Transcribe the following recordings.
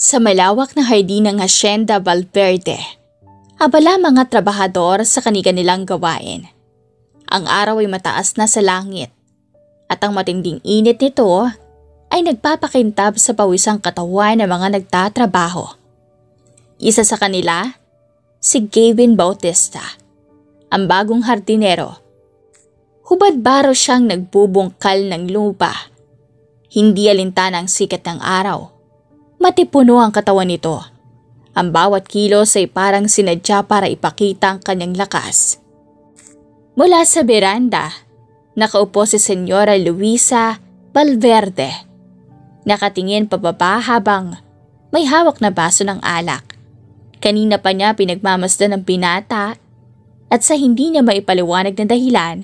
Sa malawak na hardin ng Hacienda Valverde, abala mga trabahador sa kanilang gawain. Ang araw ay mataas na sa langit at ang matinding init nito ay nagpapakintab sa pawisang katawan ng mga nagtatrabaho. Isa sa kanila, si Gavin Bautista, ang bagong hardinero. Hubad-baro siyang nagbubungkal ng lupa. Hindi alintana ang sikat ng araw. Matipuno ang katawan nito. Ang bawat kilos ay parang sinadya para ipakita ang kanyang lakas. Mula sa beranda, nakaupo si Senyora Luisa Valverde. Nakatingin pababa habang may hawak na baso ng alak. Kanina pa niya pinagmamasdan ng binata at sa hindi niya maipaliwanag na dahilan,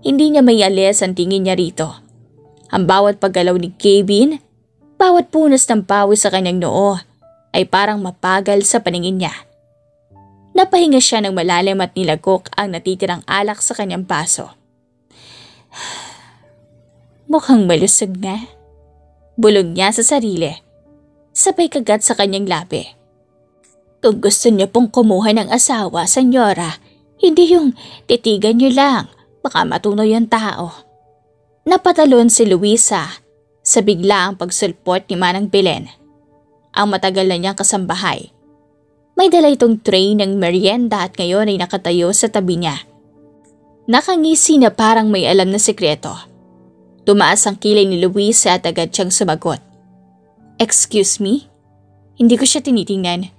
hindi niya maialis ang tingin niya rito. Ang bawat paggalaw ni Gavin, bawat punas ng pawis sa kanyang noo ay parang mapagal sa paningin niya. Napahinga siya ng malalim at nilagok ang natitirang alak sa kanyang baso. Mukhang malusog na. Bulong niya sa sarili. Sabay kagat sa kanyang labi. Kung gusto niyo pong kumuha ng asawa, senyora, hindi yung titigan niyo lang, baka matunoy ang tao. Napatalon si Luisa sa biglaang pagsulpot ni Manang Belen. Ang matagal na niyang kasambahay. May dala itong tray ng merienda at ngayon ay nakatayo sa tabi niya. Nakangisi na parang may alam na sekreto. Tumaas ang kilay ni Luisa at agad siyang sumagot. Excuse me? Hindi ko siya tinitingnan.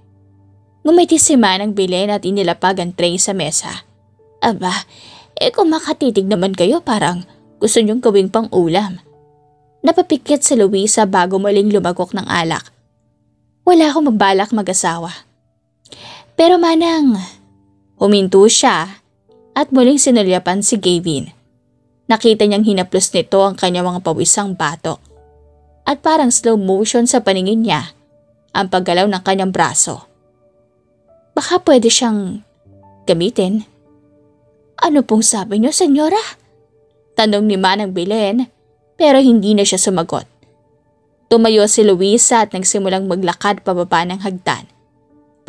Ngumiti si Manang Belen at inilapag ang tray sa mesa. Aba, kung makatitig naman kayo parang gusto niyong gawing pang ulam. Napapikit si Luisa bago muling lumagok ng alak. Wala akong mabalak mag-asawa. Pero Manang, huminto siya at muling sinulyapan si Gavin. Nakita niyang hinaplos nito ang kanyang mga pawisang batok. At parang slow motion sa paningin niya ang paggalaw ng kanyang braso. Baka pwede siyang gamitin. Ano pong sabi niyo, senyora? Tanong ni Manang Belen. Pero hindi na siya sumagot. Tumayo si Luisa at nagsimulang maglakad pababa ng hagdan.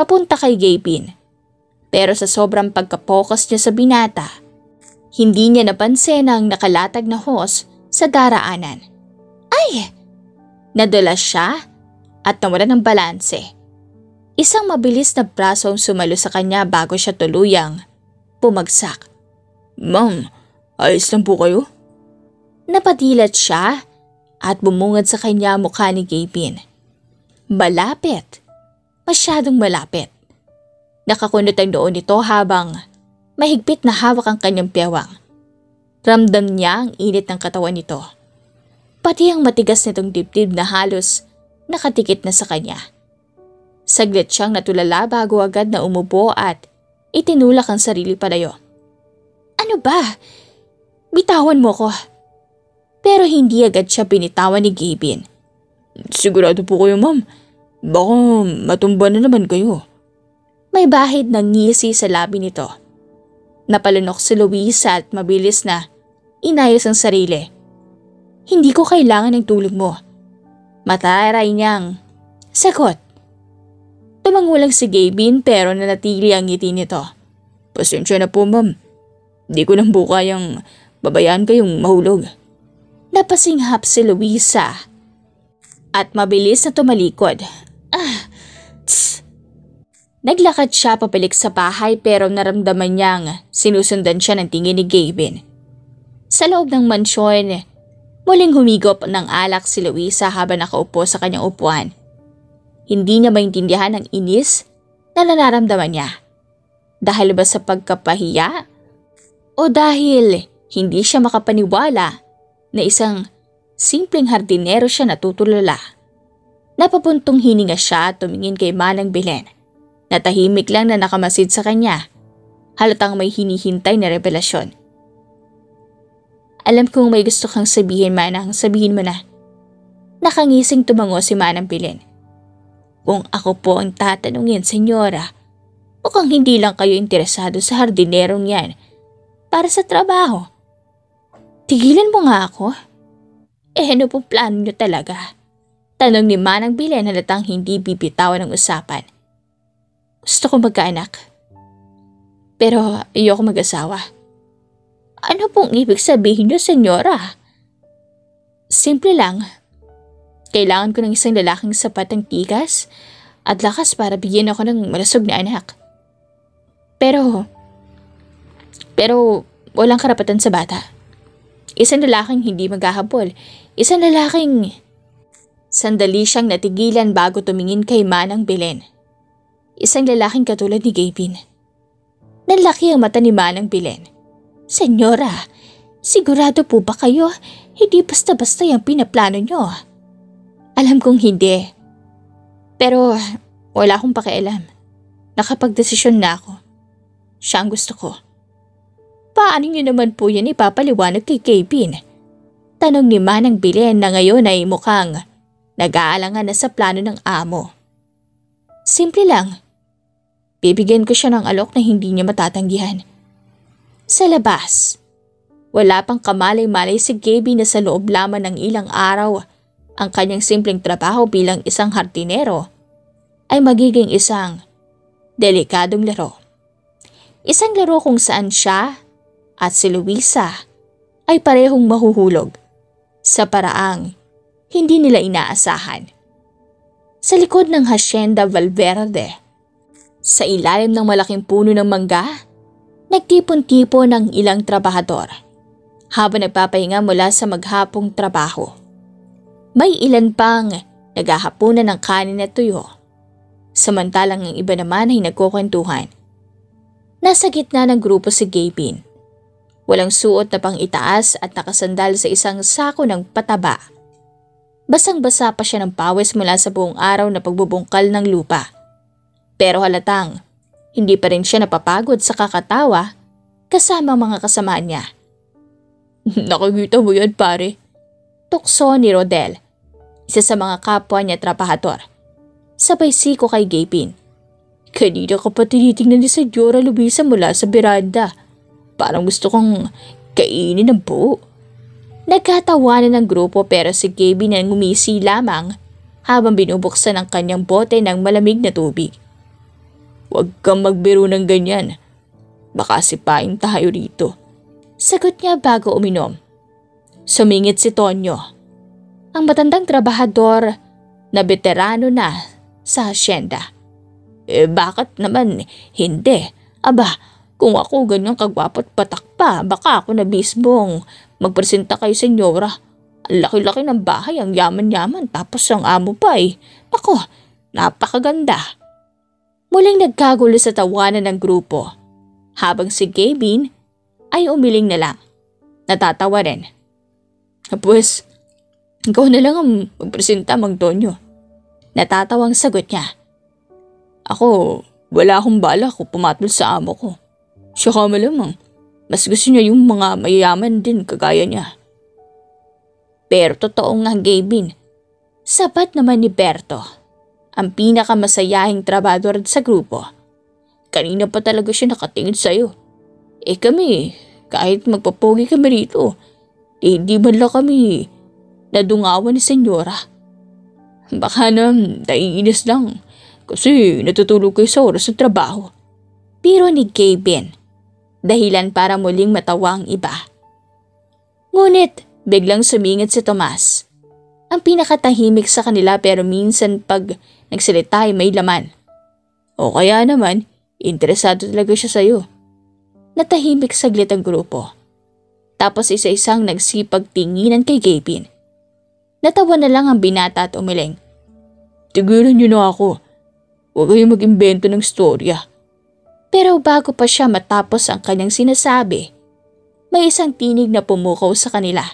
Papunta kay Gavin. Pero sa sobrang pagkapokus niya sa binata, hindi niya napansin ang nakalatag na hose sa daraanan. Ay! Nadulas siya at nawalan ng balanse. Isang mabilis na braso ang sumalo sa kanya bago siya tuluyang bumagsak. Ma'am, ayos lang po kayo? Napadilat siya at bumungad sa kanya mukha ni Gavin. Malapit. Masyadong malapit. Nakakunot ang noon nito habang mahigpit na hawak ang kanyang piyawang. Ramdam niya ang init ng katawan nito. Pati ang matigas nitong dibdib na halos nakatikit na sa kanya. Saglit siyang natulala bago agad na umupo at itinulak ang sarili palayo. Ano ba? Bitawan mo ko. Pero hindi agad siya binitawan ni Gavin. Sigurado po kayo, ma'am. Baka matumba na naman kayo. May bahid ng ngisi sa labi nito. Napalunok si Luisa at mabilis na inayos ang sarili. Hindi ko kailangan ng tulong mo. Mataray niyang sagot. Tumangulang si Gavin pero nanatili ang ngiti nito. Pasensya na po, ma'am. Di ko nang bukayang babayaan kayong mahulog. Napasinghap si Luisa at mabilis na tumalikod. Naglakad siya papalik sa bahay pero naramdaman niyang sinusundan siya ng tingin ni Gavin. Sa loob ng mansyon, muling humigop ng alak si Luisa habang nakaupo sa kanyang upuan. Hindi niya maintindihan ang inis na nararamdaman niya. Dahil ba sa pagkapahiya? O dahil hindi siya makapaniwala na isang simpleng hardinero siya natutulala. Napapuntong hininga siya at tumingin kay Manang Belen. Natahimik lang na nakamasid sa kanya. Halatang may hinihintay na revelasyon. Alam kong may gusto kang sabihin, Manang, sabihin mo na. Nakangising tumango si Manang Belen. Kung ako po ang tatanungin, senyora, mukhang hindi lang kayo interesado sa hardinerong yan para sa trabaho. Tigilan mo nga ako. Ano pong plano niyo talaga? Tanong ni Manang Belen halatang hindi bibitawan ng usapan. Gusto ko magkaanak. Pero ayoko mag-asawa. Ano pong ibig sabihin niyo, senyora? Simple lang. Kailangan ko ng isang lalaking sapat ng tigas at lakas para bigyan ako ng malusog na anak. Pero walang karapatan sa bata. Isang lalaking hindi maghahabol. Isang lalaking... Sandali siyang natigilan bago tumingin kay Manang Belen. Isang lalaking katulad ni Gavin. Nanlaki ang mata ni Manang Belen. Senyora, sigurado po ba kayo hindi basta-basta yung pinaplano nyo? Alam kong hindi. Pero wala akong pakialam. Nakapagdesisyon na ako. Siya ang gusto ko. Paano niyo naman po yan ipapaliwanag kay Gavin? Tanong ni Manang Belen na ngayon ay mukhang nag-aalangan na sa plano ng amo. Simple lang. Bibigyan ko siya ng alok na hindi niya matatanggihan. Sa labas, wala pang kamalay-malay si Gavin na sa loob lamang ng ilang araw ang kanyang simpleng trabaho bilang isang hardinero ay magiging isang delikadong laro. Isang laro kung saan siya at si Luisa ay parehong mahuhulog sa paraang hindi nila inaasahan. Sa likod ng Hacienda Valverde, sa ilalim ng malaking puno ng mangga, nagtipon-tipon ng ilang trabahador habang nagpapahinga mula sa maghapong trabaho. May ilan pang naghahapunan ng kanin at tuyo, samantalang ang iba naman ay nagkukwentuhan. Nasa gitna ng grupo si Gavin. Walang suot na pang-itaas at nakasandal sa isang sako ng pataba. Basang-basa pa siya ng pawis mula sa buong araw na pagbubungkal ng lupa. Pero halatang, hindi pa rin siya napapagod sa kakatawa kasama ang mga kasama niya. Nakikita mo yan, pare? Tukso ni Rodel, isa sa mga kapwa niya trabahador. Sabay siko kay Gavin. Kanina ka pa tinitingnan ni Senyora Luisa mula sa beranda. Parang gusto kong kainin ng buo. Nagkatawanan ng grupo pero si Gavin ang ngumisi lamang habang binubuksan ang kanyang bote ng malamig na tubig. Huwag kang magbiro ng ganyan. Baka sipain tayo rito. Sagot niya bago uminom. Sumingit si Tonyo, ang matandang trabahador na veterano na sa hacienda. Bakit naman hindi? Aba, kung ako ganyang kagwapo't patak pa, baka ako na mismong magpresenta kay senyora. Ang laki-laki ng bahay, ang yaman-yaman, tapos ang amo pa eh. Ako, napakaganda. Muling nagkagulo sa tawanan ng grupo, habang si Gavin ay umiling na lang. Natatawa rin. Pues, ikaw na lang ang magpresenta, Mang Tonyo. Natatawang sagot niya. Ako, wala akong bala kung pumatol sa amo ko. Siya ka malamang. Mas gusto niya yung mga mayayaman din kagaya niya. Pero totoo nga, Gavin. Sapat naman ni Berto, ang pinakamasayahing trabador sa grupo. Kanina pa talaga siya nakatingin sa'yo. Kami, kahit magpapogi kami rito, hindi man lang kami nadungawan ni senyora. Baka na naiinis lang kasi natutulog kayo sa oras ng trabaho. Biro ni Gavin, dahilan para muling matawa ang iba. Ngunit biglang sumingit si Tomas, ang pinakatahimik sa kanila pero minsan pag nagsalita ay may laman. O kaya naman, interesado talaga siya sa'yo. Natahimik saglit ang grupo. Tapos isa-isang nagsipag tinginan kay Gavin. Natawa na lang ang binata at umiling. Tigilan niyo na ako. Huwag kayong mag-imbento ng storya. Pero bago pa siya matapos ang kanyang sinasabi, may isang tinig na pumukaw sa kanila.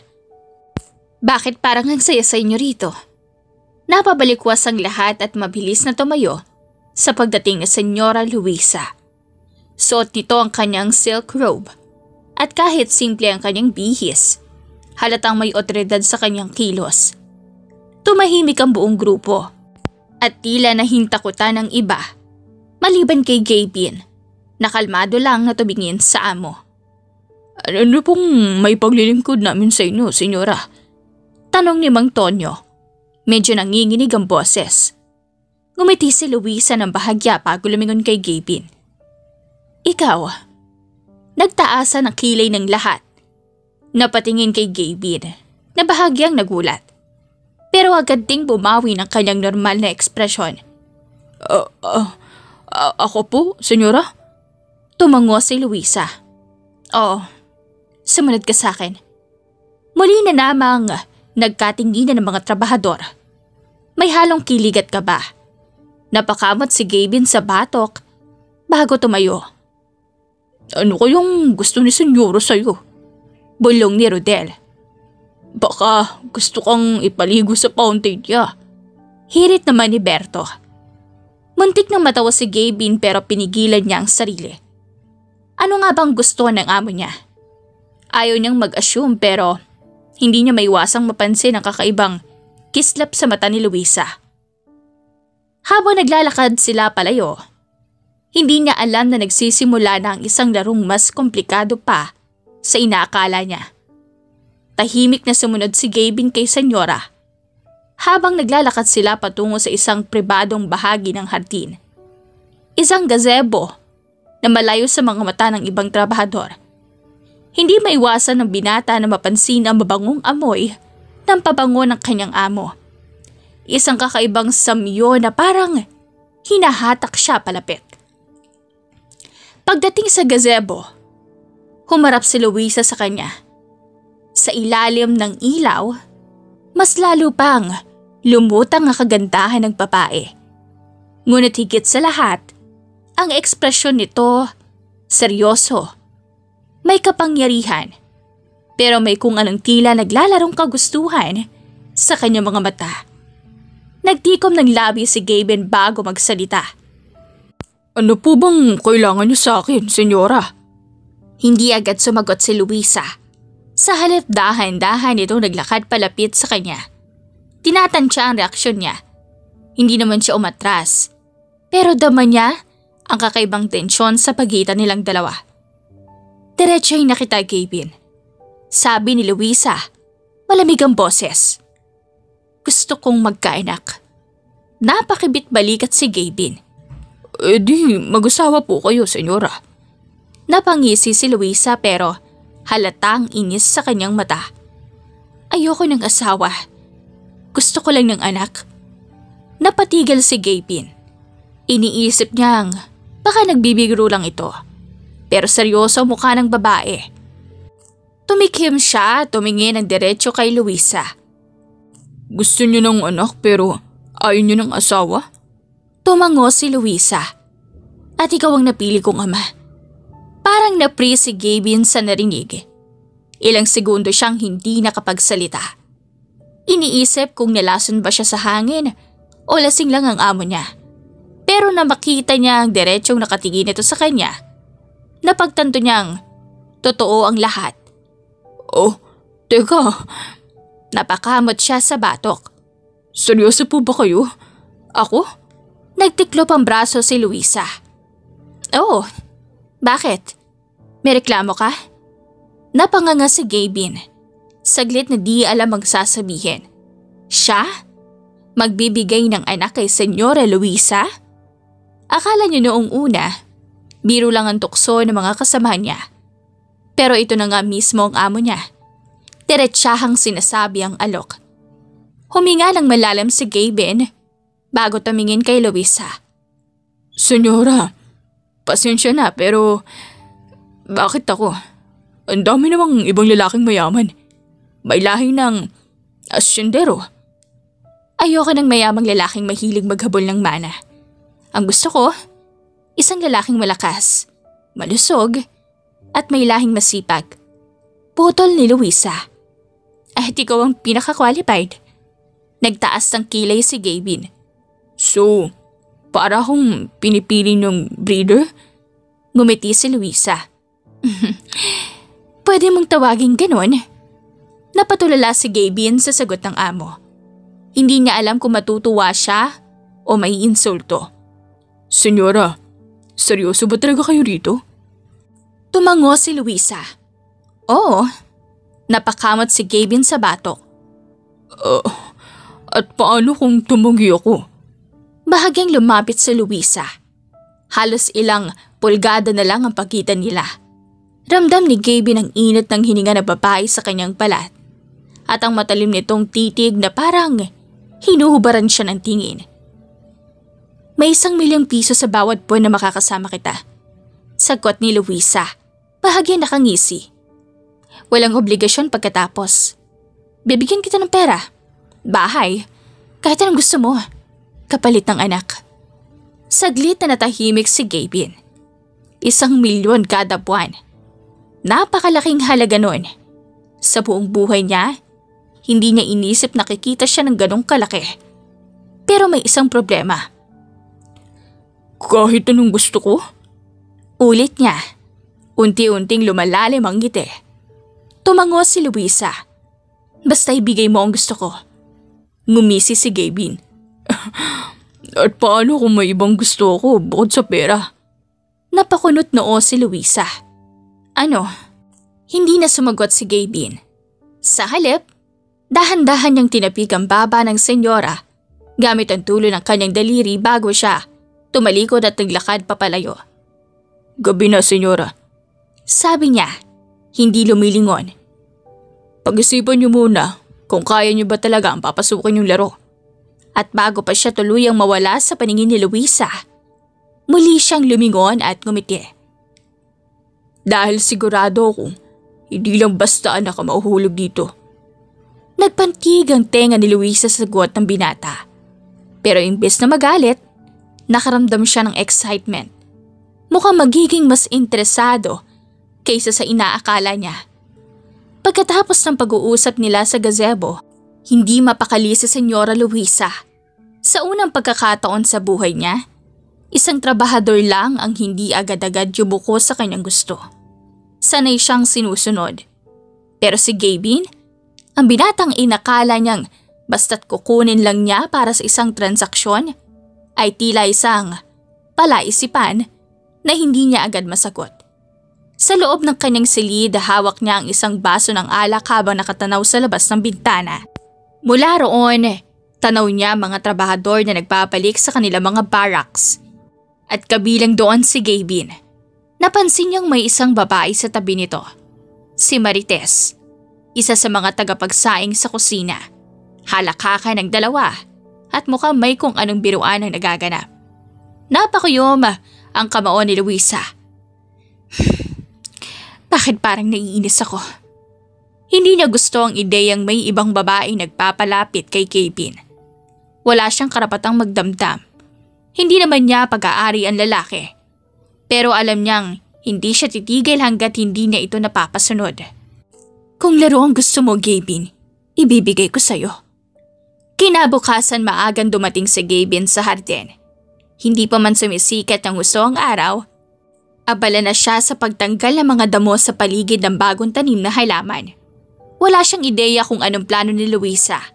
Bakit parang ang saya sa inyo rito? Napabalikwas ang lahat at mabilis na tumayo sa pagdating ni Senyora Luisa. Suot nito ang kanyang silk robe at kahit simple ang kanyang bihis, halatang may otoridad sa kanyang kilos. Tumahimik ang buong grupo at tila nahintakutan ng iba, maliban kay Gavin. Nakalmado lang na tumingin sa amo. Ano pong may paglilingkod namin sa inyo, senyora? Tanong ni Mang Tonyo. Medyo nanginginig ang boses. Ngumiti si Luisa ng bahagya bago lumingon kay Gavin. Ikaw, nagtaasan ang kilay ng lahat. Napatingin kay Gavin na bahagyang nagulat. Pero agad ding bumawi ng kanyang normal na ekspresyon. Ako po, senyora? Tumango si Luisa. Oo, sumunod ka sa akin. Muli na namang nagkatinginan ng mga trabahador. May halong kilig at kaba. Napakamot si Gavin sa batok bago tumayo. Ano kayang gusto ni senyora sa'yo? Bulong ni Rodel. Baka gusto kang ipaligo sa fountain niya. Hirit naman ni Berto. Muntik nang matawa si Gavin pero pinigilan niya ang sarili. Ano nga bang gusto ng amo niya? Ayaw niyang mag-assume pero hindi niya maiwasang mapansin ang kakaibang kislap sa mata ni Luisa. Habang naglalakad sila palayo, hindi niya alam na nagsisimula na ang isang larong mas komplikado pa sa inaakala niya. Tahimik na sumunod si Gavin kay senyora habang naglalakad sila patungo sa isang pribadong bahagi ng hardin. Isang gazebo na malayo sa mga mata ng ibang trabahador. Hindi maiwasan ng binata na mapansin ang mabangong amoy ng pabango ng kanyang amo. Isang kakaibang samyo na parang hinahatak siya palapit. Pagdating sa gazebo, humarap si Luisa sa kanya. Sa ilalim ng ilaw, mas lalo pang lumutang ang kagandahan ng babae. Ngunit higit sa lahat, ang ekspresyon nito, seryoso, may kapangyarihan, pero may kung anong tila naglalarong kagustuhan sa kanyang mga mata. Nagtikom ng labi si Gavin bago magsalita. Ano po bang kailangan niyo sa akin, senyora? Hindi agad sumagot si Luisa. Sa halip dahan-dahan itong naglakad palapit sa kanya. Tinatansya ang reaksyon niya. Hindi naman siya umatras. Pero dama niya ang kakaibang tensyon sa pagitan nilang dalawa. Diretso ay nakita Gavin. Sabi ni Luisa, malamig ang boses. Gusto kong magkaanak. Napakibit balikat si Gavin. Di, mag-asawa po kayo, senyora. Napangisi si Luisa pero halatang inis sa kanyang mata. Ayoko ng asawa. Gusto ko lang ng anak. Napatigil si Gavin. Iniisip niyang baka nagbibigro lang ito. Pero seryoso ang mukha ng babae. Tumikim siya at tumingin ng diretso kay Luisa. Gusto niyo ng anak pero ayaw niyo ng asawa? Tumango si Luisa. At ikaw ang napili kong ama. Parang napri si Gavin sa narinig. Ilang segundo siyang hindi nakapagsalita. Iniisip kung nalason ba siya sa hangin o lasing lang ang amo niya. Pero na makita niya ang diretsyong nakatingin ito sa kanya, napagtanto niyang totoo ang lahat. Oh, teka. Napakamot siya sa batok. Seryoso po ba kayo? Ako? Nagtiklop ang braso si Luisa. Oo. Bakit? May reklamo ka? Napanganga si Gavin. Saglit na di alam ang sasabihin. Siya? Magbibigay ng anak kay Senyora Luisa? Akala niyo noong una, biro lang ang tukso ng mga kasama niya. Pero ito na nga mismo ang amo niya. Diretsahang sinasabi ang alok. Huminga ng malalim si Gavin bago tumingin kay Luisa. Senyora, pasensya na pero bakit ako? Ang dami namang ibang lalaking mayaman. May lahi ng asyendero. Ayoko ng mayamang lalaking mahilig maghabol ng mana. Ang gusto ko, isang lalaking malakas, malusog, at may lahing masipag. Putol ni Luisa. At ikaw ang pinaka-qualified. Nagtaas ng kilay si Gavin. So, para akong pinipili ng breeder? Ngumiti si Luisa. Pwede mong tawagin ganon? Napatulala si Gavin sa sagot ng amo. Hindi niya alam kung matutuwa siya o may insulto. Senyora, seryoso ba talaga kayo rito? Tumango si Luisa. Oo. Napakamot si Gavin sa batok. At paano kung tumanggi ako? Bahagyang lumapit si Luisa. Halos ilang pulgada na lang ang pagitan nila. Ramdam ni Gaby ang init ng hininga na babae sa kanyang balat. At ang matalim nitong titig na parang hinuhubaran siya ng tingin. May 1,000,000 piso sa bawat buwan na makakasama kita. Sagot ni Luisa, bahagyang nakangisi. Walang obligasyon pagkatapos. Bibigyan kita ng pera, bahay, kahit anong gusto mo. Kapalit ng anak. Saglit na natahimik si Gaby. 1,000,000 kada buwan. Napakalaking halaga nun. Sa buong buhay niya, hindi niya inisip na kikita siya ng ganong kalaki. Pero may isang problema. Kahit anong gusto ko? Ulit niya. Unti-unting lumalalim ang ngiti. Tumango si Luisa. Basta ibigay mo ang gusto ko. Ngumisi si Gaby. At paano kung may ibang gusto ako bukod sa pera? Napakunot noo si Luisa. Ano? Hindi na sumagot si Gaby. Sa halip, dahan-dahan niyang tinapik ang baba ng senyora gamit ang tulo ng kanyang daliri bago siya tumalikod at naglakad papalayo. Gabi na, senyora. Sabi niya, hindi lumilingon. Pag-isipan niyo muna kung kaya niyo ba talaga ang papasukin yung laro. At bago pa siya tuluyang mawala sa paningin ni Luisa, muli siyang lumingon at ngumiti. Dahil sigurado akong hindi lang basta anak ang mahuhulog dito. Nagpantig ang tenga ni Luisa sa sagot ng binata. Pero imbes na magalit, nakaramdam siya ng excitement. Mukhang magiging mas interesado kaysa sa inaakala niya. Pagkatapos ng pag-uusap nila sa gazebo, hindi mapakali si Senyora Luisa. Sa unang pagkakataon sa buhay niya, isang trabahador lang ang hindi agad-agad yumuko sa kanyang gusto. Sanay siyang sinusunod. Pero si Gaby, ang binatang inakala niyang basta't kukunin lang niya para sa isang transaksyon, ay tila isang palaisipan na hindi niya agad masagot. Sa loob ng kanyang silid, hawak niya ang isang baso ng alak habang nakatanaw sa labas ng bintana. Mula roon, tanaw niya mga trabahador na nagpapalik sa kanilang mga barracks. At kabilang doon si Gaby. Napansin niyang may isang babae sa tabi nito. Si Marites, isa sa mga tagapagsaing sa kusina. Halakhakan ng dalawa at mukhang may kung anong biruan ang nagaganap. Napakuyom ang kamao ni Luisa. Bakit parang naiinis ako? Hindi niya gusto ang ideyang may ibang babae nagpapalapit kay Gaby. Wala siyang karapatang magdamdam. Hindi naman niya pag-aari ang lalaki. Pero alam niyang hindi siya titigil hanggat hindi niya ito napapasunod. Kung laro ang gusto mo, Gaby, ibibigay ko sa'yo. Kinabukasan maagang dumating si Gaby sa hardin. Hindi pa man sumisikat ang gusto ang araw, abala na siya sa pagtanggal ng mga damo sa paligid ng bagong tanim na halaman. Wala siyang ideya kung anong plano ni Luisa,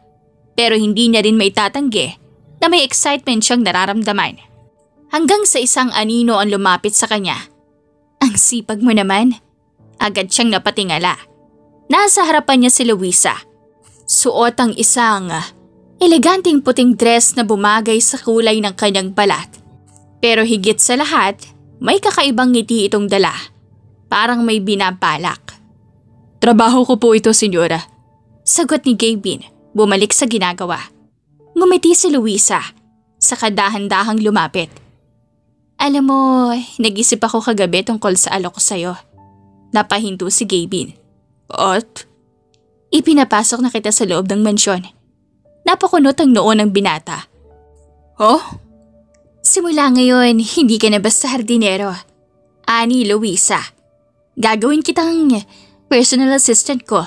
pero hindi niya rin maitatanggi na may excitement siyang nararamdaman. Hanggang sa isang anino ang lumapit sa kanya. Ang sipag mo naman. Agad siyang napatingala. Nasa harapan niya si Luisa. Suot ang isang eleganteng puting dress na bumagay sa kulay ng kanyang balat. Pero higit sa lahat, may kakaibang ngiti itong dala. Parang may binabalak. Trabaho ko po ito, senyora. Sagot ni Gaby, bumalik sa ginagawa. Ngumiti si Luisa, saka dahan-dahang lumapit. Alam mo, nag-isip ako kagabi tungkol sa alok ko sa'yo. Napahinto si Gaby. At? Ipinapasok na kita sa loob ng mansyon. Napakunot ang noo ng binata. Huh? Simula ngayon, hindi ka na basta hardinero. Ani Luisa. Gagawin kitang personal assistant ko.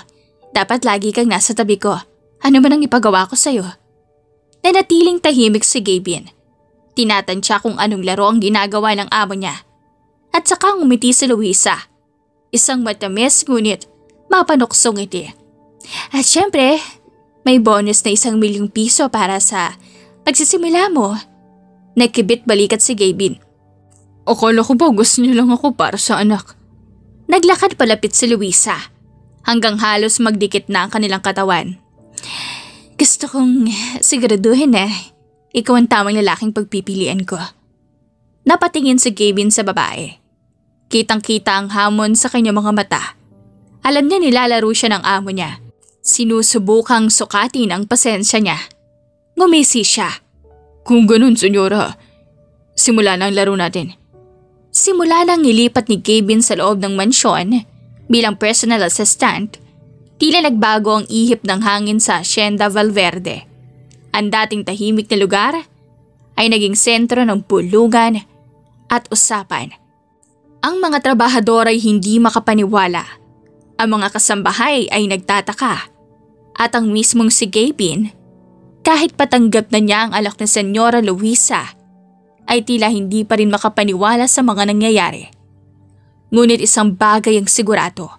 Dapat lagi kang nasa tabi ko. Ano man ang ipagawa ko sa'yo? Nanatiling tahimik si Gaby. Tinatansya kung anong laro ang ginagawa ng amo niya. At saka ngumiti si Luisa. Isang matamis ngunit mapanuksong ngiti. At syempre, may bonus na 1,000,000 piso para sa pagsisimula mo. Nagkibit balikat si Gaby. Akala ko ba gusto niyo lang ako para sa anak? Naglakad palapit si Luisa hanggang halos magdikit na ang kanilang katawan. Gusto kong siguraduhin na ikaw ang tamang lalaking pagpipilian ko. Napatingin si Gavin sa babae. Kitang-kita ang hamon sa kanyang mga mata. Alam niya nilalaro siya ng amo niya. Sinusubukang sukatin ang pasensya niya. Ngumisi siya. Kung ganun, senyora, simula na ang laro natin. Simula nang ilipat ni Gavin sa loob ng mansyon bilang personal assistant, tila nagbago ang ihip ng hangin sa Hacienda Valverde. Ang dating tahimik na lugar ay naging sentro ng pulugan at usapan. Ang mga trabahador ay hindi makapaniwala. Ang mga kasambahay ay nagtataka. At ang mismong si Gavin, kahit patanggap na niya ang alak na Senyora Luisa, ay tila hindi pa rin makapaniwala sa mga nangyayari. Ngunit isang bagay ang sigurado.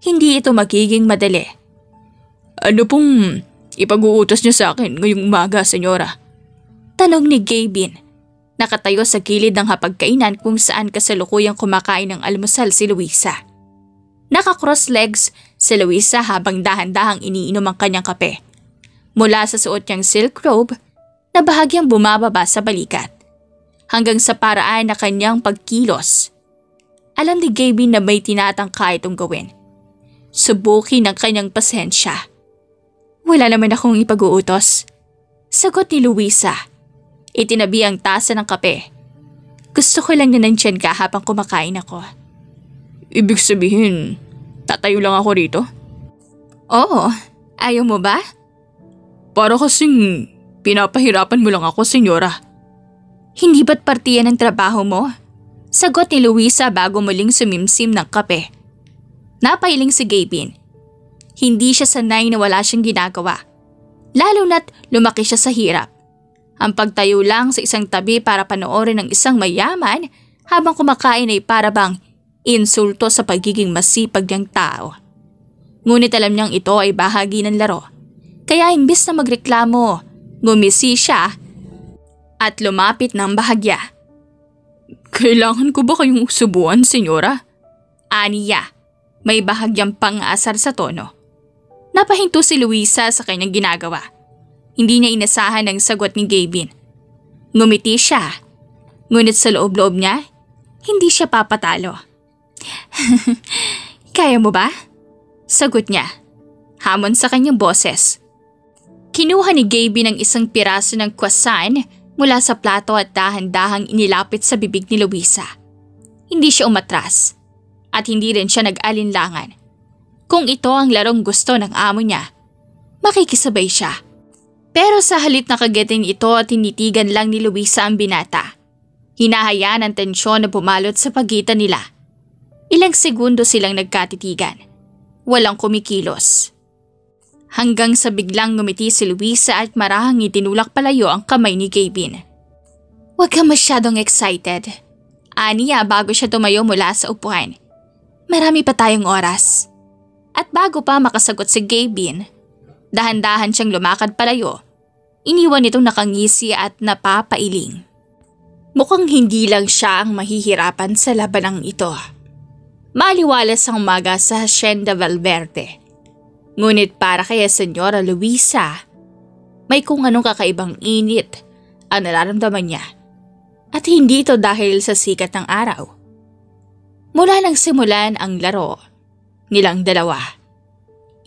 Hindi ito magiging madali. Ano pong ipag-uutos niyo sa akin ngayong umaga, senyora? Tanong ni Gavin. Nakatayo sa gilid ng hapagkainan kung saan kasalukuyang kumakain ng almusal si Luisa. Naka-cross legs si Luisa habang dahan-dahang iniinom ang kanyang kape. Mula sa suot niyang silk robe na bahagyang bumababa sa balikat hanggang sa paraan na kanyang pagkilos. Alam ni Gavin na may tinatangka itong gawin. Subukin ang kanyang pasensya. Wala naman akong ipag-uutos. Sagot ni Luisa. Itinabi ang tasa ng kape. Gusto ko lang na nandyan ka habang kumakain ako. Ibig sabihin, tatayo lang ako rito? Oo, ayaw mo ba? Para kasing pinapahirapan mo lang ako, senyora. Hindi ba't partiyan ng trabaho mo? Sagot ni Luisa bago muling sumimsim ng kape. Napailing si Gavin. Hindi siya sanay na wala siyang ginagawa. Lalo na't lumaki siya sa hirap. Ang pagtayo lang sa isang tabi para panoorin ng isang mayaman habang kumakain ay para bang insulto sa pagiging masipag niyang tao. Ngunit alam niyang ito ay bahagi ng laro. Kaya imbis na magreklamo, ngumisi siya at lumapit ng bahagya. Kailangan ko ba kayong subuan, senyora? Aniya, may bahagyang pang-aasar sa tono. Napahinto si Luisa sa kanyang ginagawa. Hindi niya inasahan ang sagot ni Gavin. Ngumiti siya, ngunit sa loob-loob niya, hindi siya papatalo. Kaya mo ba? Sagot niya, hamon sa kanyang boses. Kinuha ni Gavin ang isang piraso ng croissant mula sa plato at dahan-dahang inilapit sa bibig ni Luisa. Hindi siya umatras at hindi rin siya nag-alinlangan. Kung ito ang larong gusto ng amo niya, makikisabay siya. Pero sa halip na kagetin ito at tinitigan lang ni Luisa ang binata, hinahayaan ang tensyon na bumalot sa pagitan nila. Ilang segundo silang nagkatitigan. Walang kumikilos. Hanggang sa biglang ngumiti si Luisa at marahang itinulak palayo ang kamay ni Gavin. Huwag ka masyadong excited. Aniya bago siya tumayo mula sa upuan. Marami pa tayong oras. At bago pa makasagot si Gavin, dahan-dahan siyang lumakad palayo. Iniwan itong nakangisi at napapailing. Mukhang hindi lang siya ang mahihirapan sa labanang ito. Maliwalas ang umaga sa Hacienda Valverde. Ngunit para kay Senyora Luisa, may kung anong kakaibang init ang nararamdaman niya. At hindi ito dahil sa sikat ng araw. Mula nang simulan ang laro nilang dalawa,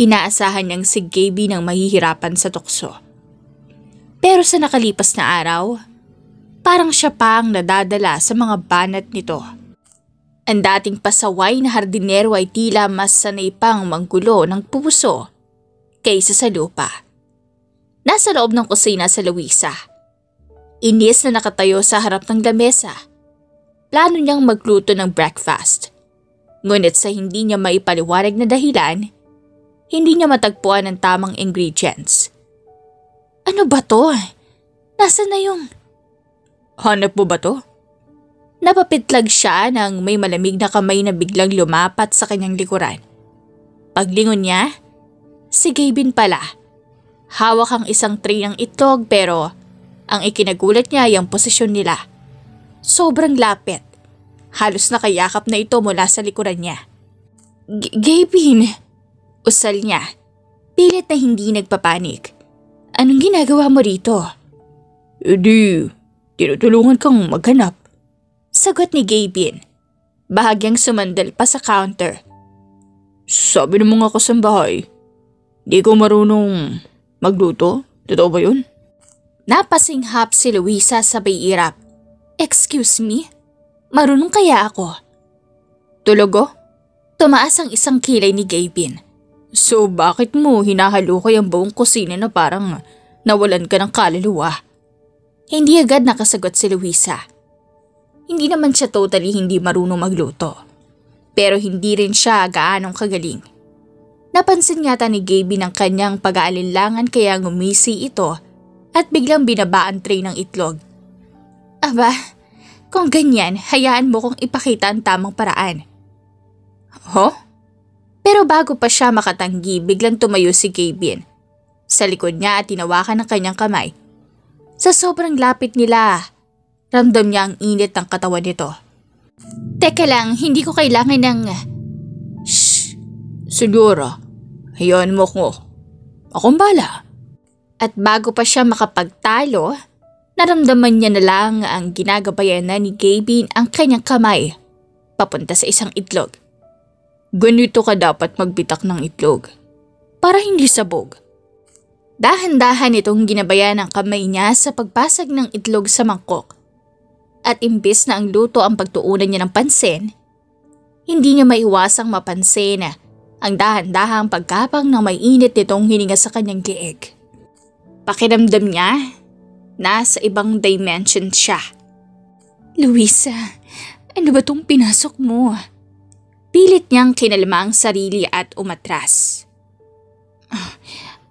inaasahan niyang si Gaby nang mahihirapan sa tukso. Pero sa nakalipas na araw, parang siya pa ang nadadala sa mga banat nito. Ang dating pasaway na hardinero ay tila mas sanay pang manggulo ng puso kaysa sa lupa. Nasa loob ng kusina sa Luisa. Inis na nakatayo sa harap ng lamesa. Plano niyang magluto ng breakfast. Ngunit sa hindi niya maipaliwanag na dahilan, hindi niya matagpuan ang tamang ingredients. Ano ba to? Nasaan na yung... Hanap mo ba to? Napapitlag siya nang may malamig na kamay na biglang lumapat sa kanyang likuran. Paglingon niya, si Gavin pala. Hawak ang isang tray ng itlog pero ang ikinagulat niya ay ang posisyon nila. Sobrang lapit. Halos nakayakap na ito mula sa likuran niya. Gavin! Usal niya. Pilit na hindi nagpapanik. Anong ginagawa mo rito? Tinutulungan kang maghanap. Sagot ni Gabin. Bahagyang sumandal pa sa counter. Sabi ng mga kasambahay, di ko marunong magluto. Totoo ba yun? Napasinghap si Luisa sabay irap. Excuse me? Marunong kaya ako? Talaga? Tumaas ang isang kilay ni Gabin. So bakit mo hinahalukay ang buong kusina na parang nawalan ka ng kaluluwa? Hindi agad nakasagot si Luisa. Hindi naman siya totally hindi marunong magluto. Pero hindi rin siya gaanong kagaling. Napansin yata ni Gabin ang kanyang pag-aalinlangan kaya ngumisi ito at biglang binaba ang tray ng itlog. Aba, kung ganyan, hayaan mo kong ipakita ang tamang paraan. Huh? Pero bago pa siya makatanggi, biglang tumayo si Gabin. Sa likod niya at tinawakan ng kanyang kamay. Sa sobrang lapit nila, ramdam niya ang init ng katawan nito. Teka lang, hindi ko kailangan ng... Shh! Senyora, hayaan mo ko. Akong bala. At bago pa siya makapagtalo, naramdaman niya na lang ang ginagabayan na ni Gabin ang kanyang kamay papunta sa isang itlog. Ganito ka dapat magbitak ng itlog para hindi sabog. Dahan-dahan itong ginabayan ang kamay niya sa pagpasag ng itlog sa mangkok. At imbis na ang luto ang pagtuunan niya ng pansin, hindi niya maiwasang mapansin ang dahan-dahang pagkapang ng may init nitong hininga sa kanyang liig. Pakiramdam niya, nasa ibang dimension siya. Luisa, ano ba tong pinasok mo? Pilit niyang kinalma ang sarili at umatras.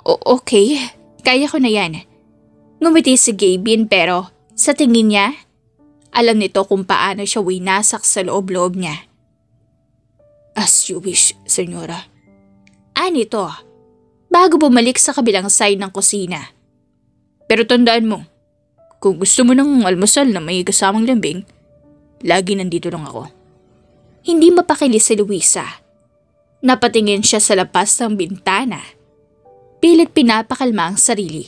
Okay, kaya ko na yan. Ngumiti si Gabin pero sa tingin niya, alam nito kung paano siya winasak sa loob-loob niya. As you wish, senyora. Nito, bago bumalik sa kabilang side ng kusina. Pero tandaan mo, kung gusto mo ng almusal na may kasamang lambing, lagi nandito lang ako. Hindi mapakilis si Luisa. Napatingin siya sa labas ng bintana. Pilit pinapakalma ang sarili.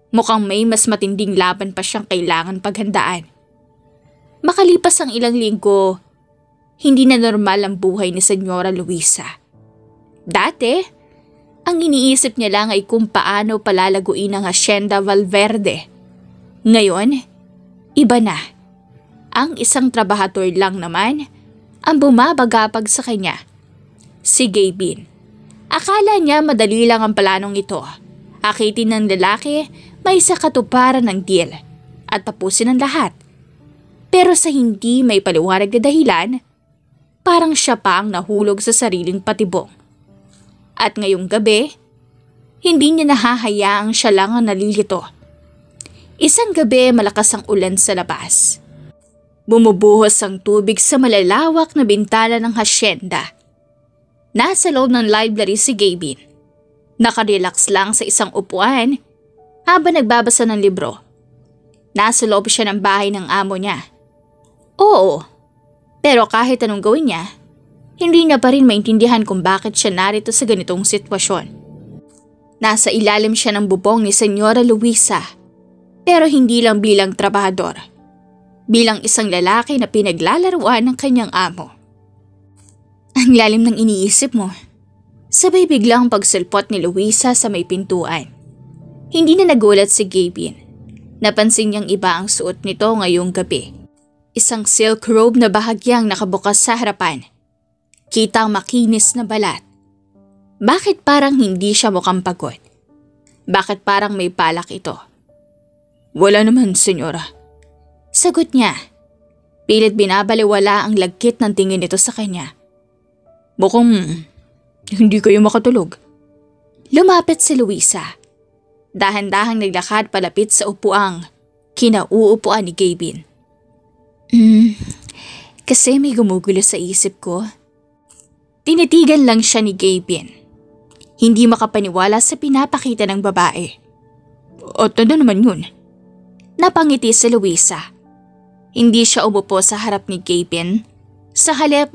Mukhang may mas matinding laban pa siyang kailangan paghandaan. Makalipas ang ilang linggo, hindi na normal ang buhay ni Senyora Luisa. Dati, ang iniisip niya lang ay kung paano palalaguin ang Hacienda Valverde. Ngayon, iba na. Ang isang trabahador lang naman ang bumabagapag sa kanya. Si Gabin. Akala niya madali lang ang planong ito. Akitin ng lalaki, may sa katuparan ng deal at tapusin ang lahat. Pero sa hindi may paliwanag na dahilan, parang siya pa ang nahulog sa sariling patibong. At ngayong gabi, hindi niya nahahayaang siya lang ang nalilito. Isang gabi malakas ang ulan sa labas. Bumubuhos ang tubig sa malalawak na bintana ng hacienda. Nasa loob ng library si Gabin. Nakarelax lang sa isang upuan habang nagbabasa ng libro. Nasa loob siya ng bahay ng amo niya. Oo, pero kahit anong gawin niya, hindi niya pa rin maintindihan kung bakit siya narito sa ganitong sitwasyon. Nasa ilalim siya ng bubong ni Senyora Luisa, pero hindi lang bilang trabahador. Bilang isang lalaki na pinaglalaruan ng kanyang amo. Ang lalim ng iniisip mo. Sabay biglang pagsulpot ni Luisa sa may pintuan. Hindi na nagulat si Gabin. Napansin niyang iba ang suot nito ngayong gabi. Isang silk robe na bahagyang nakabukas sa harapan. Kita ang makinis na balat. Bakit parang hindi siya mukhang pagod? Bakit parang may palak ito? Wala naman, senyora. Sagot niya. Pilit binabaliwala ang lagkit ng tingin nito sa kanya. Mukhang hindi kayo makatulog. Lumapit si Luisa. Dahan-dahang naglakad palapit sa upuang kinauupuan ni Gabin. Kasi may gumugulo sa isip ko. Tinitigan lang siya ni Gabin. Hindi makapaniwala sa pinapakita ng babae. At ano naman yun? Napangiti si Luisa. Hindi siya umupo sa harap ni Gabin. Sa halip,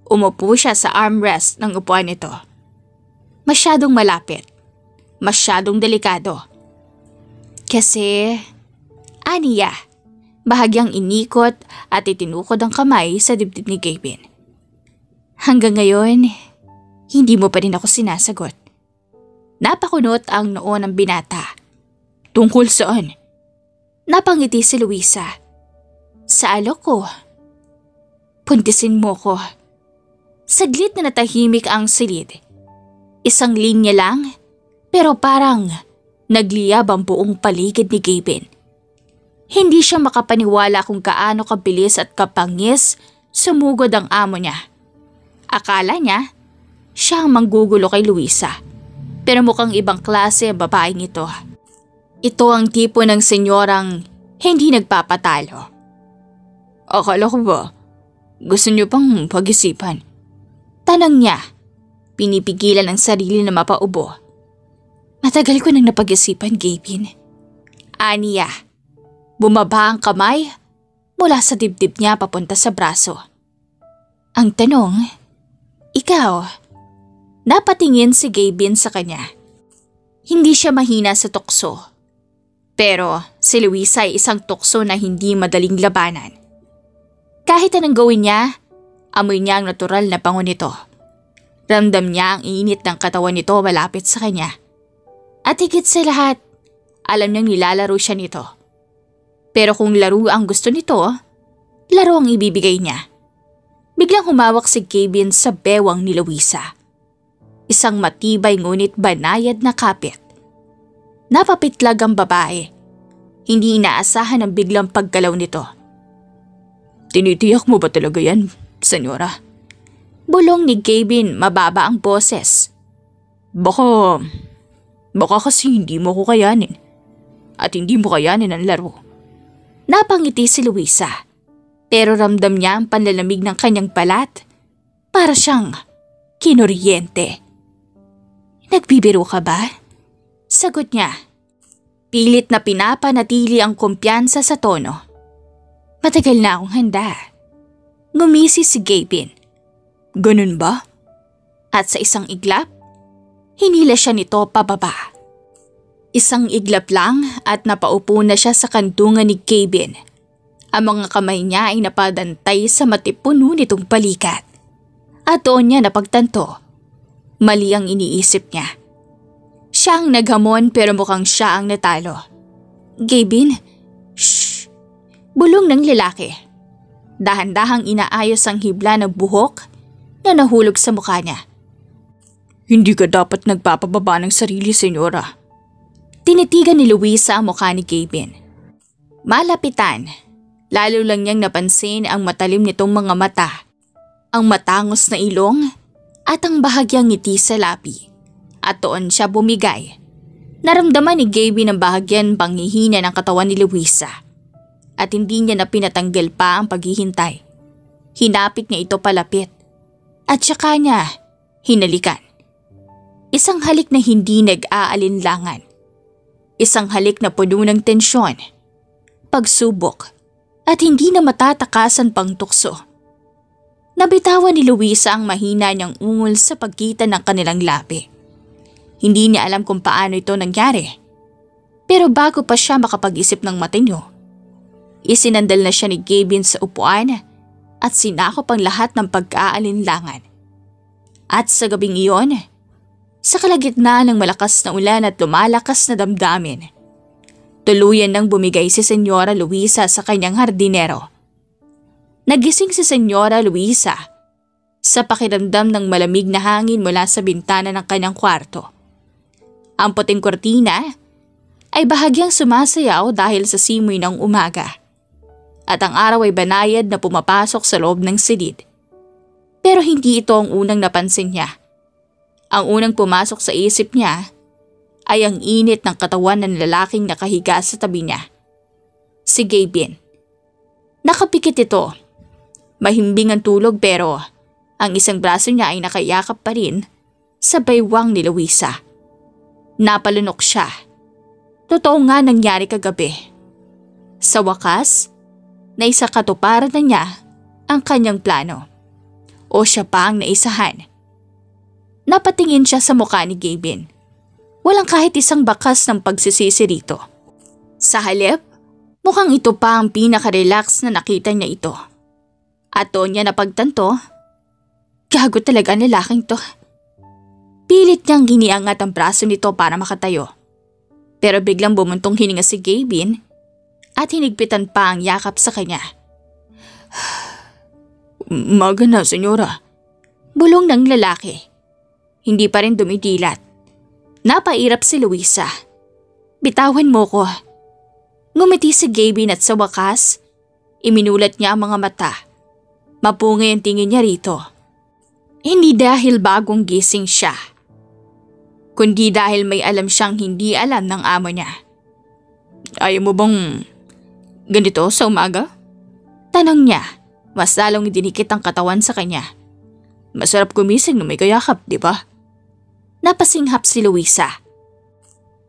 umupo siya sa armrest ng upuan nito. Masyadong malapit. Masyadong delikado. Kasi, aniya, bahagyang inikot at itinukod ang kamay sa dibdib ni Gavin. Hanggang ngayon, hindi mo pa rin ako sinasagot. Napakunot ang noo ng binata. Tungkol saan? Napangiti si Luisa. Sa alok ko. Puntisin mo ko. Saglit na natahimik ang silid. Isang linya lang, pero parang nagliyab ang buong paligid ni Gavin. Hindi siya makapaniwala kung kaano kabilis at kapangis sumugod ang amo niya. Akala niya, siya ang manggugulo kay Luisa. Pero mukhang ibang klase ang babaeng ito. Ito ang tipo ng senyorang hindi nagpapatalo. Akala ko ba, gusto niyo pang pag-isipan? Tanang niya, pinipigilan ang sarili na mapaubo. Matagal ko nang napag-isipan, Gavin. Aniya, bumaba ang kamay mula sa dibdib niya papunta sa braso. Ang tanong, ikaw, napatingin si Gavin sa kanya. Hindi siya mahina sa tukso. Pero si Luisa ay isang tukso na hindi madaling labanan. Kahit anong gawin niya, amoy niya ang natural na bango nito. Ramdam niya ang init ng katawan nito malapit sa kanya. At higit sa lahat, alam niyang nilalaro siya nito. Pero kung laro ang gusto nito, laro ang ibibigay niya. Biglang humawak si Gavin sa bewang ni Luisa. Isang matibay ngunit banayad na kapit. Napapitlag ang babae. Hindi inaasahan ang biglang paggalaw nito. Tinitiyak mo ba talaga yan, senyora? Bulong ni Gavin, mababa ang boses. Baka kasi hindi mo ko kayanin. At hindi mo kayanin ang laro. Napangiti si Luisa. Pero ramdam niya ang panlalamig ng kanyang balat. Para siyang kinuryente. Nagbibiro ka ba? Sagot niya. Pilit na pinapanatili ang kumpiyansa sa tono. Matagal na akong handa. Ngumisi si Gavin. Ganun ba? At sa isang iglap, hinila siya nito pababa. Isang iglap lang at napaupo na siya sa kantungan ni Gavin. Ang mga kamay niya ay napadantay sa matipuno nitong balikat. At doon niya napagtanto. Mali ang iniisip niya. Siya ang naghamon pero mukhang siya ang natalo. Gavin, shh! Bulong ng lalaki. Dahan-dahang inaayos ang hibla ng buhok na nahulog sa mukha niya. Hindi ka dapat nagpapababa ng sarili, senyora. Tinitigan ni Luisa ang mukha ni Gavin. Malapitan, lalo lang niyang napansin ang matalim nitong mga mata, ang matangos na ilong at ang bahagyang ngiti sa labi. At doon siya bumigay. Naramdaman ni Gavin ang bahagyan panghihina ng katawan ni Luisa. At hindi niya na pinatanggal pa ang paghihintay. Hinapit niya ito palapit. At saka niya hinalikan. Isang halik na hindi nag-aalinlangan. Isang halik na puno ng tensyon, pagsubok, at hindi na matatakasan pang tukso. Nabitawan ni Luisa ang mahina niyang ungol sa pagitan ng kanilang labi. Hindi niya alam kung paano ito nangyari. Pero bago pa siya makapag-isip ng matino, isinandal na siya ni Gavin sa upuan at sinakop ang lahat ng pag-aalinlangan. At sa gabing iyon, sa kalagitnaan ng malakas na ulan at lumalakas na damdamin, tuluyan nang bumigay si Senyora Luisa sa kanyang hardinero. Nagising si Senyora Luisa sa pakiramdam ng malamig na hangin mula sa bintana ng kanyang kwarto. Ang puting kortina ay bahagyang sumasayaw dahil sa simoy ng umaga. At ang araw ay banayad na pumapasok sa loob ng silid. Pero hindi ito ang unang napansin niya. Ang unang pumasok sa isip niya ay ang init ng katawan ng lalaking nakahiga sa tabi niya. Si Gavin. Nakapikit ito. Mahimbing ang tulog pero ang isang braso niya ay nakayakap pa rin sa baywang ni Luisa. Napalunok siya. Totoo nga nangyari kagabi. Sa wakas, naisakatuparan na niya ang kanyang plano. O siya pa ang naisahan. Napatingin siya sa mukha ni Gavin. Walang kahit isang bakas ng pagsisisi rito. Sa halip, mukhang ito pa ang pinaka-relax na nakita niya ito. At doon niya napagtanto, gago talaga ang lalaking to. Pilit niyang giniangat ang braso nito para makatayo. Pero biglang bumuntong hininga si Gavin at hinigpitan pa ang yakap sa kanya. Maga na, senyora. Bulong ng lalaki. Hindi pa rin dumidilat. Napairap si Luisa. Bitawan mo ko. Ngumiti si Gavin at sa wakas, iminulat niya ang mga mata. Mapungay ang tingin niya rito. Hindi dahil bagong gising siya, kundi dahil may alam siyang hindi alam ng amo niya. Ayaw mo bang ganito sa umaga? Tanong niya, mas lalong dinikit ang katawan sa kanya. Masarap gumising na may kayakap, di ba? Napasinghap si Luisa.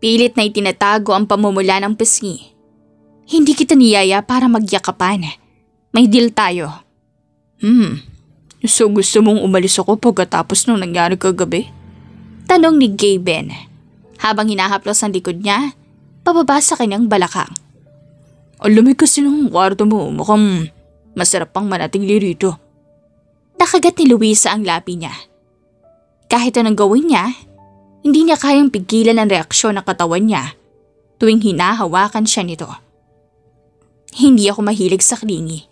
Pilit na itinatago ang pamumula ng pisngi. Hindi kita niyaya para magyakapan. May deal tayo. So gusto mong umalis ako pagkatapos nung nangyari kagabi? Tanong ni Gavin, habang hinahaplos ang likod niya, pababa sa kanyang balakang. Ang lamig kasi ng kwarto mo, mukhang masarap pang manatingli rito. Nakagat ni Luisa ang labi niya. Kahit anong gawin niya, hindi niya kayang pigilan ang reaksyon ng katawan niya tuwing hinahawakan siya nito. Hindi ako mahilig sa klingi.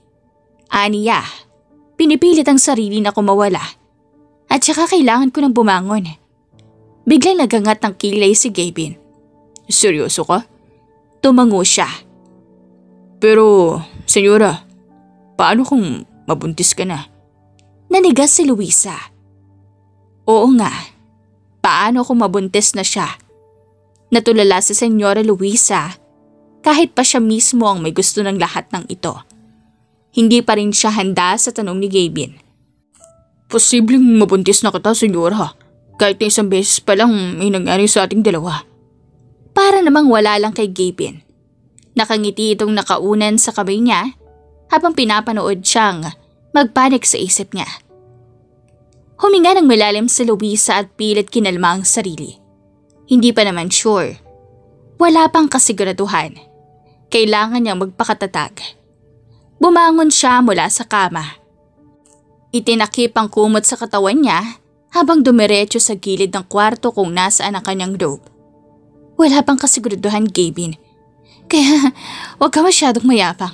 Aniya, pinipilit ang sarili na kumawala. At saka kailangan ko ng bumangon. Biglang nagangat ng kilay si Gavin. Seryoso ka? Tumango siya. Pero, senyora, paano kung mabuntis ka na? Nanigas si Luisa. Oo nga, paano kung mabuntis na siya? Natulala si Senyora Luisa kahit pa siya mismo ang may gusto ng lahat ng ito. Hindi pa rin siya handa sa tanong ni Gavin. Posibleng mabuntis na kita, senyora. Kahit na isang beses pa lang may nangyari sa ating dalawa. Para namang wala lang kay Gavin. Nakangiti itong nakaunan sa kamay niya habang pinapanood siyang magpanik sa isip niya. Huminga ng malalim si Luisa at pilit kinalma ang sarili. Hindi pa naman sure. Wala pang kasiguraduhan. Kailangan niyang magpakatatag. Bumangon siya mula sa kama. Itinakip ang kumot sa katawan niya habang dumiretso sa gilid ng kwarto kung nasaan ang kanyang robe. Wala pang kasiguraduhan, Gavin. Kaya huwag ka masyadong mayapang.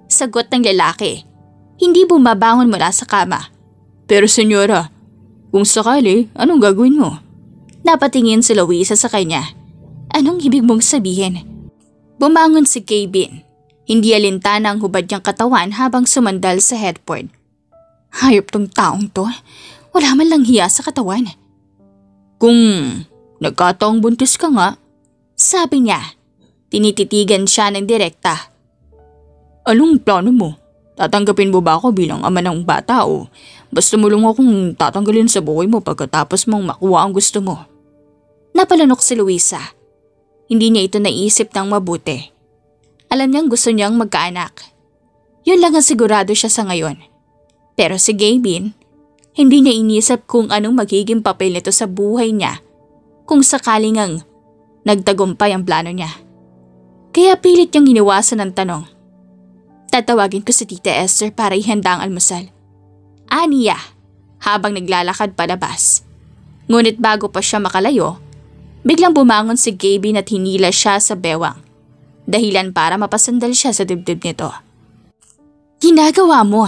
Sagot ng lalaki. Hindi bumabangon mula sa kama. Pero senyora, kung sakali, anong gagawin mo? Napatingin si Luisa sa kanya. Anong ibig mong sabihin? Bumangon si Gavin. Hindi alintana ang hubad niyang katawan habang sumandal sa headboard. Hayop tong taong to. Wala man lang hiya sa katawan. Kung nagkataong buntis ka nga, sabi niya. Tinititigan siya ng direkta. Anong plano mo? Tatanggapin mo ba ako bilang ama ng bata o basta mo lang akong tatanggalin sa buhay mo pagkatapos mong makuha ang gusto mo? Napalunok si Luisa. Hindi niya ito naisip ng mabuti. Alam niyang gusto niyang magkaanak. Yun lang ang sigurado siya sa ngayon. Pero si Gavin, hindi niya inisip kung anong magiging papel nito sa buhay niya kung sakaling ang nagtagumpay ang plano niya. Kaya pilit niyang iniwasan ang tanong. Tatawagin ko si Tita Esther para ihanda ang almusal. Aniya, habang naglalakad palabas. Ngunit bago pa siya makalayo, biglang bumangon si Gavin at hinila siya sa bewang. Dahilan para mapasandal siya sa dibdib nito. Ginagawa mo.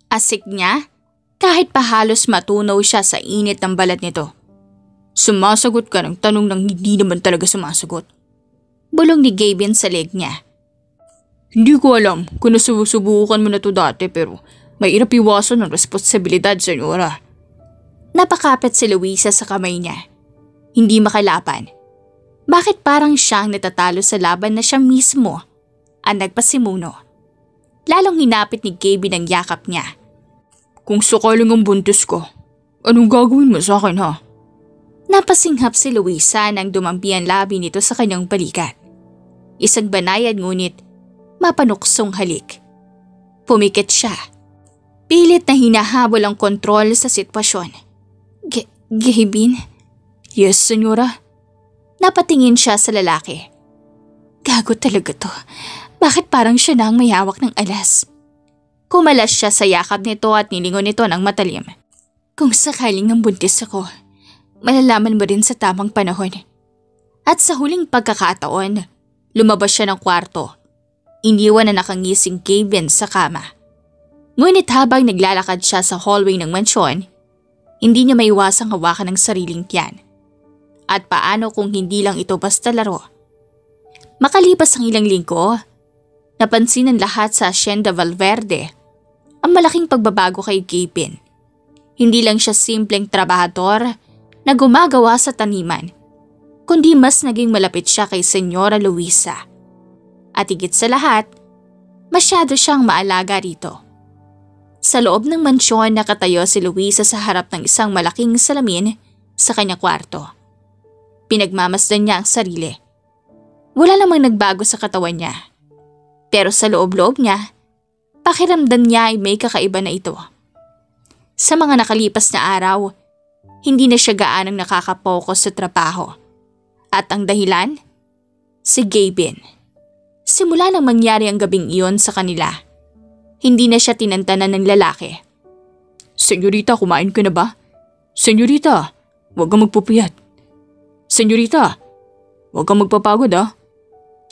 Asik niya kahit pa halos matunaw siya sa init ng balat nito. Sumasagot ka ng tanong nang hindi naman talaga sumasagot. Bulong ni Gavin sa leg niya. Hindi ko alam kung nasusubukan mo na to dati pero may hirap iwasan ng responsibilidad, senyora. Napakapit si Luisa sa kamay niya. Hindi makalapan. Bakit parang siyang natatalo sa laban na siya mismo ang nagpasimuno? Lalong hinapit ni Gavin ang yakap niya. Kung sakaling ang buntis ko, anong gagawin mo sa akin ha? Napasinghap si Luisa nang dumampi ang labi nito sa kanyang balikat. Isang banayad ngunit mapanuksong halik. Pumikit siya. Pilit na hinahabol ang kontrol sa sitwasyon. Gavin? Yes, senyora. Napatingin siya sa lalaki. Gago talaga to. Bakit parang siya na ang may hawak ng alas? Kumalas siya sa yakap nito at nilingon nito ng matalim. Kung sakaling nang buntis ako, malalaman mo rin sa tamang panahon. At sa huling pagkakataon, lumabas siya ng kwarto. Iniwan na nakangising Kevin sa kama. Ngunit habang naglalakad siya sa hallway ng mansyon, hindi niya maiwasang hawakan ng sariling tiyan. At paano kung hindi lang ito basta laro? Makalipas ang ilang linggo, napansin ng lahat sa Hacienda Valverde ang malaking pagbabago kay Kevin. Hindi lang siya simpleng trabahador na gumagawa sa taniman, kundi mas naging malapit siya kay Senyora Luisa. At higit sa lahat, masyado siyang maalaga rito. Sa loob ng mansyon nakatayo si Luisa sa harap ng isang malaking salamin sa kanyang kwarto. Pinagmamasdan niya ang sarili. Wala namang nagbago sa katawan niya. Pero sa loob-loob niya, pakiramdam niya ay may kakaiba na ito. Sa mga nakalipas na araw, hindi na siya gaanong nakakapokus sa trabaho. At ang dahilan? Si Gavin. Simula nang mangyari ang gabing iyon sa kanila, hindi na siya tinantanan ng lalaki. Senyorita, kumain ka na ba? Senyorita, huwag kang magpupuyat. Senyorita, huwag kang magpapagod ah.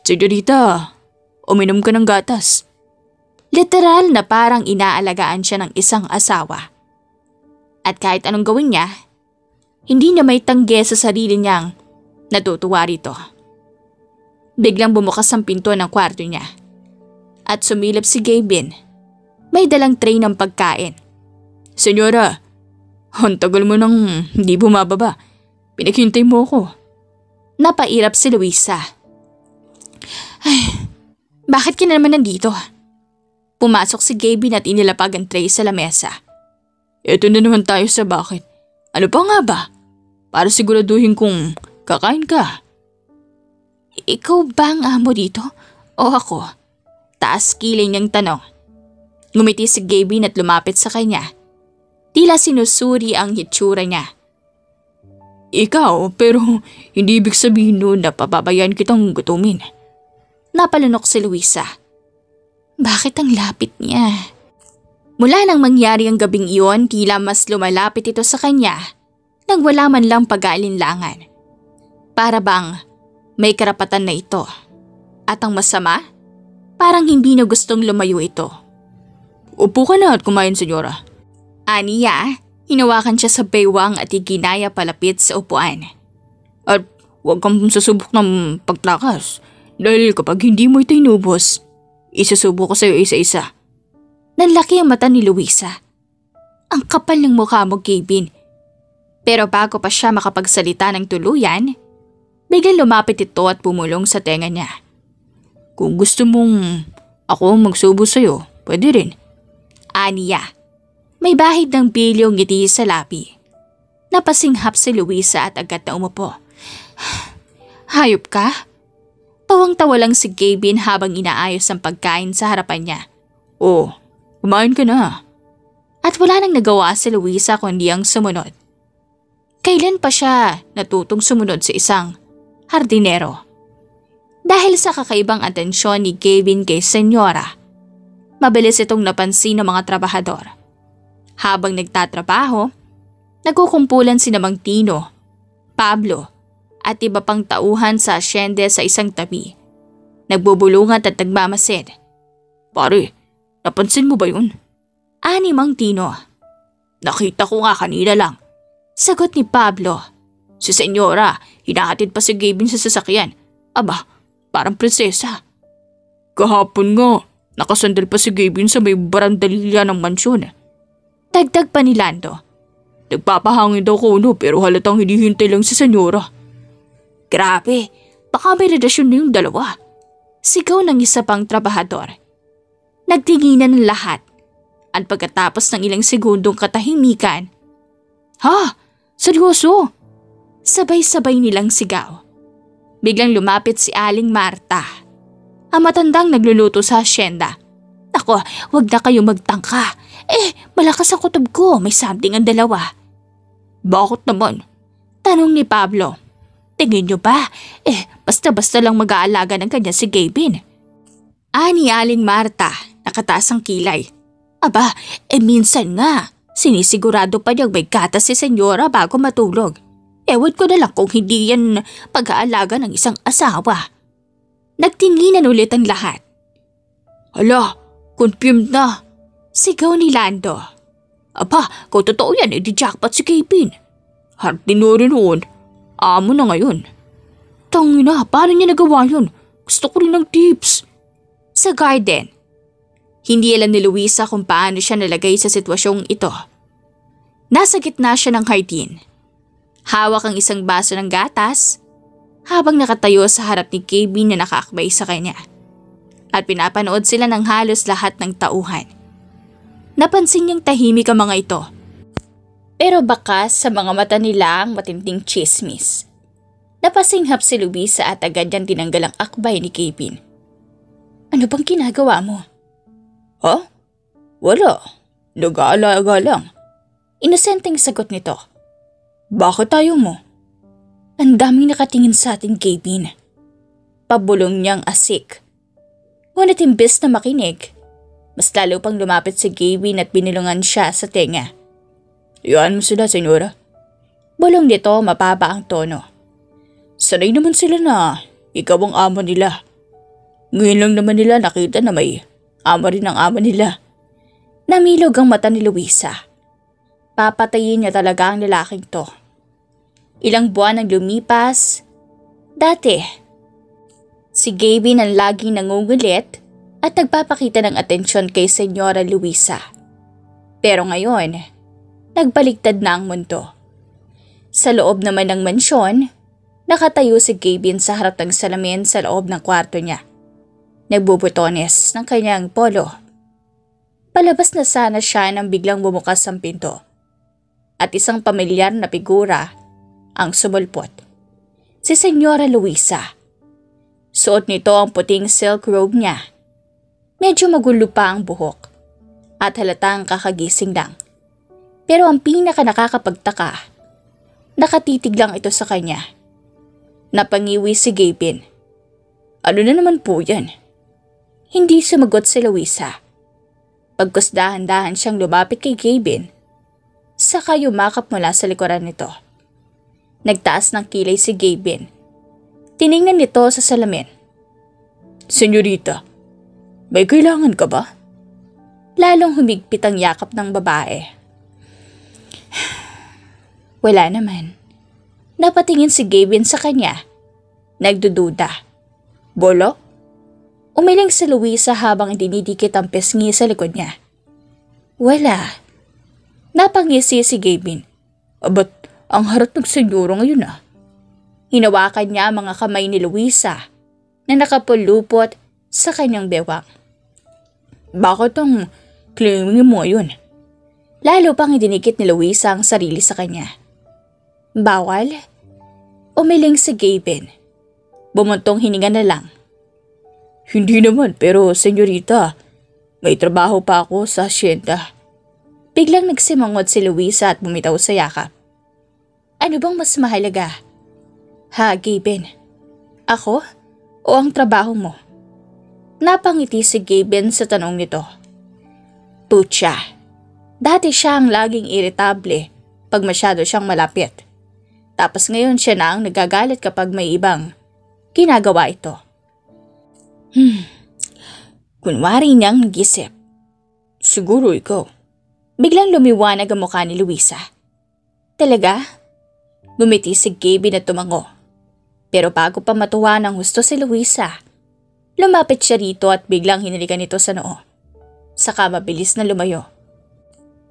Senyorita, uminom ka ng gatas. Literal na parang inaalagaan siya ng isang asawa. At kahit anong gawin niya, hindi niya may tanggi sa sarili niyang natutuwa rito. Biglang bumukas ang pinto ng kwarto niya. At sumilip si Gavin. May dalang tray ng pagkain. Senyora, ang tagal mo nang hindi bumababa. Pinaghintay mo ako. Napairap si Luisa. Ay, bakit ka na naman nandito? Pumasok si Gavin at inilapag ang tray sa lamesa. Eto na naman tayo sa bakit. Ano pa nga ba? Para siguraduhin kung kakain ka. Ikaw ba ang amo dito? O ako? Taas kilay niyang tanong. Ngumiti si Gavin at lumapit sa kanya. Tila sinusuri ang hitsura niya. Ikaw, pero hindi ibig sabihin nun na pababayaan kitang gutumin. Napalunok si Luisa. Bakit ang lapit niya? Mula nang mangyari ang gabing iyon, tila mas lumalapit ito sa kanya nang wala man lang pag-aalinlangan. Para bang may karapatan na ito. At ang masama, parang hindi na gustong lumayo ito. Upo ka na at kumain, senyora. Aniya, hinawakan siya sa baywang at iginaya palapit sa upuan. At huwag kang susubok ng pagtakas. Dahil kapag hindi mo ito inubos, isusubo ko sa'yo isa-isa. Nanlaki ang mata ni Luisa. Ang kapal ng mukha mo, Gavin. Pero bago pa siya makapagsalita ng tuluyan, biglang lumapit ito at pumulong sa tenga niya. Kung gusto mong ako magsubo sa'yo, pwede rin. Aniya, may bahid ng bilyong ngiti sa labi. Napasinghap si Luisa at agad na umupo. Hayop ka? Tawang-tawa lang si Gavin habang inaayos ang pagkain sa harapan niya. Oh, kumain ka na. At wala nang nagawa si Luisa kundi ang sumunod. Kailan pa siya natutong sumunod sa isang hardinero? Dahil sa kakaibang atensyon ni Gavin kay Senyora, mabilis itong napansin ng mga trabahador. Habang nagtatrabaho, nagkukumpulan si Mang Tino, Pablo at iba pang tauhan sa asyende sa isang tabi. Nagbubulungan at nagmamasid. Pare, napansin mo ba yun? Ani Mang Tino. Nakita ko nga kanina lang. Sagot ni Pablo. Si Senyora, hinahatid pa si Gavin sa sasakyan. Aba, parang prinsesa. Kahapon nga, nakasandal pa si Gavin sa may barandalilya ng mansyon. Dagdag pa ni Lando. Nagpapahangin daw ko pero halatang hinihintay lang si Senyora. Grabe, baka may relasyon na yung dalawa. Sigaw ng isa pang trabahador. Nagtinginan ng lahat. At pagkatapos ng ilang segundong katahimikan, ha? Seryoso? Sabay-sabay nilang sigaw. Biglang lumapit si Aling Marta, ang matandang nagluluto sa asyenda. Ako, wag na kayo magtangka. Malakas ang kutob ko, may something ang dalawa. Bakit naman? Tanong ni Pablo. Tingin nyo ba? Basta-basta lang mag-aalaga ng kanya si Gavin. Ani Aling Marta, nakataas ang kilay. Aba, minsan nga. Sinisigurado pa niyang may gatas si senyora bago matulog. Ewan ko na lang kung hindi yan pag-aalaga ng isang asawa. Nagtinginan ulit ang lahat. Hala, confirmed na. Sigaw ni Lando. Aba, kung totoo yan, di jackpot si Gavin. Hardin rin noon. Amo na ngayon. Tangina, paano niya nagawa yun? Gusto ko rin ng tips. Sa garden. Hindi alam ni Luisa kung paano siya nalagay sa sitwasyong ito. Nasa gitna siya ng hardin. Hawak ang isang baso ng gatas habang nakatayo sa harap ni Gavin na nakaakbay sa kanya. At pinapanood sila ng halos lahat ng tauhan. Napansin niyang tahimik ang mga ito. Pero bakas sa mga mata nila ang matinding chismis. Napasinghap si Luisa at agad niyang tinanggal ang akbay ni Gavin. Ano bang ginagawa mo? Ha? Wala. Nag-aalaga lang. Inosenteng sagot nito. Bakit tayo mo? Ang daming nakatingin sa atin, Gavin. Pabulong niyang asik. Ngunit imbes na makinig, mas lalo pang lumapit si Gavin at binilungan siya sa tenga. Iyan mo sila, senyora. Bulong nito, mababa ang tono. Sanay naman sila na ikaw ang amo nila. Ngayon lang naman nila nakita na may amo rin ang amo nila. Namilog ang mata ni Luisa. Papatayin niya talaga ang lalaking to. Ilang buwan ang lumipas. Dati, si Gavin ang laging nangungulit at nagpapakita ng atensyon kay Senyora Luisa. Pero ngayon, nagbaligtad na ang mundo. Sa loob naman ng mansyon, nakatayo si Gavin sa harap ng salamin sa loob ng kwarto niya. Nagbubutones ng kanyang polo. Palabas na sana siya nang biglang bumukas ang pinto. At isang pamilyar na figura ang sumulpot. Si Senyora Luisa. Suot nito ang puting silk robe niya. Medyo magulo pa ang buhok. At halatang kakagising lang. Pero ang pinaka nakakapagtaka, nakatitig lang ito sa kanya. Napangiwi si Gavin. Ano na naman po yan? Hindi sumagot si Luisa. Pagkas dahan-dahan siyang lumapit kay Gavin, saka yumakap mula sa likuran nito. Nagtaas ng kilay si Gavin. Tiningnan nito sa salamin. Senyorita, may kailangan ka ba? Lalong humigpit ang yakap ng babae. Wala naman. Napatingin si Gavin sa kanya. Nagdududa. Bolo? Umiling si Luisa habang dinidikit ang pisngi sa likod niya. Wala. Napangisi si Gavin. Abat, ang harap ng senyoro ngayon ah. Hinawakan niya ang mga kamay ni Luisa na nakapulupot sa kanyang bewang. Bakit ang claiming mo yun? Lalo pang idinikit ni Luisa ang sarili sa kanya. Bawal? Umiling si Gavin. Bumuntong hininga na lang. Hindi naman, pero senyorita, may trabaho pa ako sa asyenda. Biglang nagsimangot si Luisa at bumitaw sa yakap. Ano bang mas mahalaga? Ha, Gavin? Ako o ang trabaho mo? Napangiti si Gavin sa tanong nito. Putya, dati siya ang laging iritable pag masyado siyang malapit. Tapos ngayon siya na ang nagagalit kapag may ibang ginagawa ito. Kunwari niyang nag-isip. Siguro ikaw. Biglang lumiwanag ang mukha ni Luisa. Talaga? Gumiti si Gavin at tumango. Pero bago pa matuwa ng husto si Luisa, lumapit siya rito at biglang hinalikan ito sa noo. Saka mabilis na lumayo.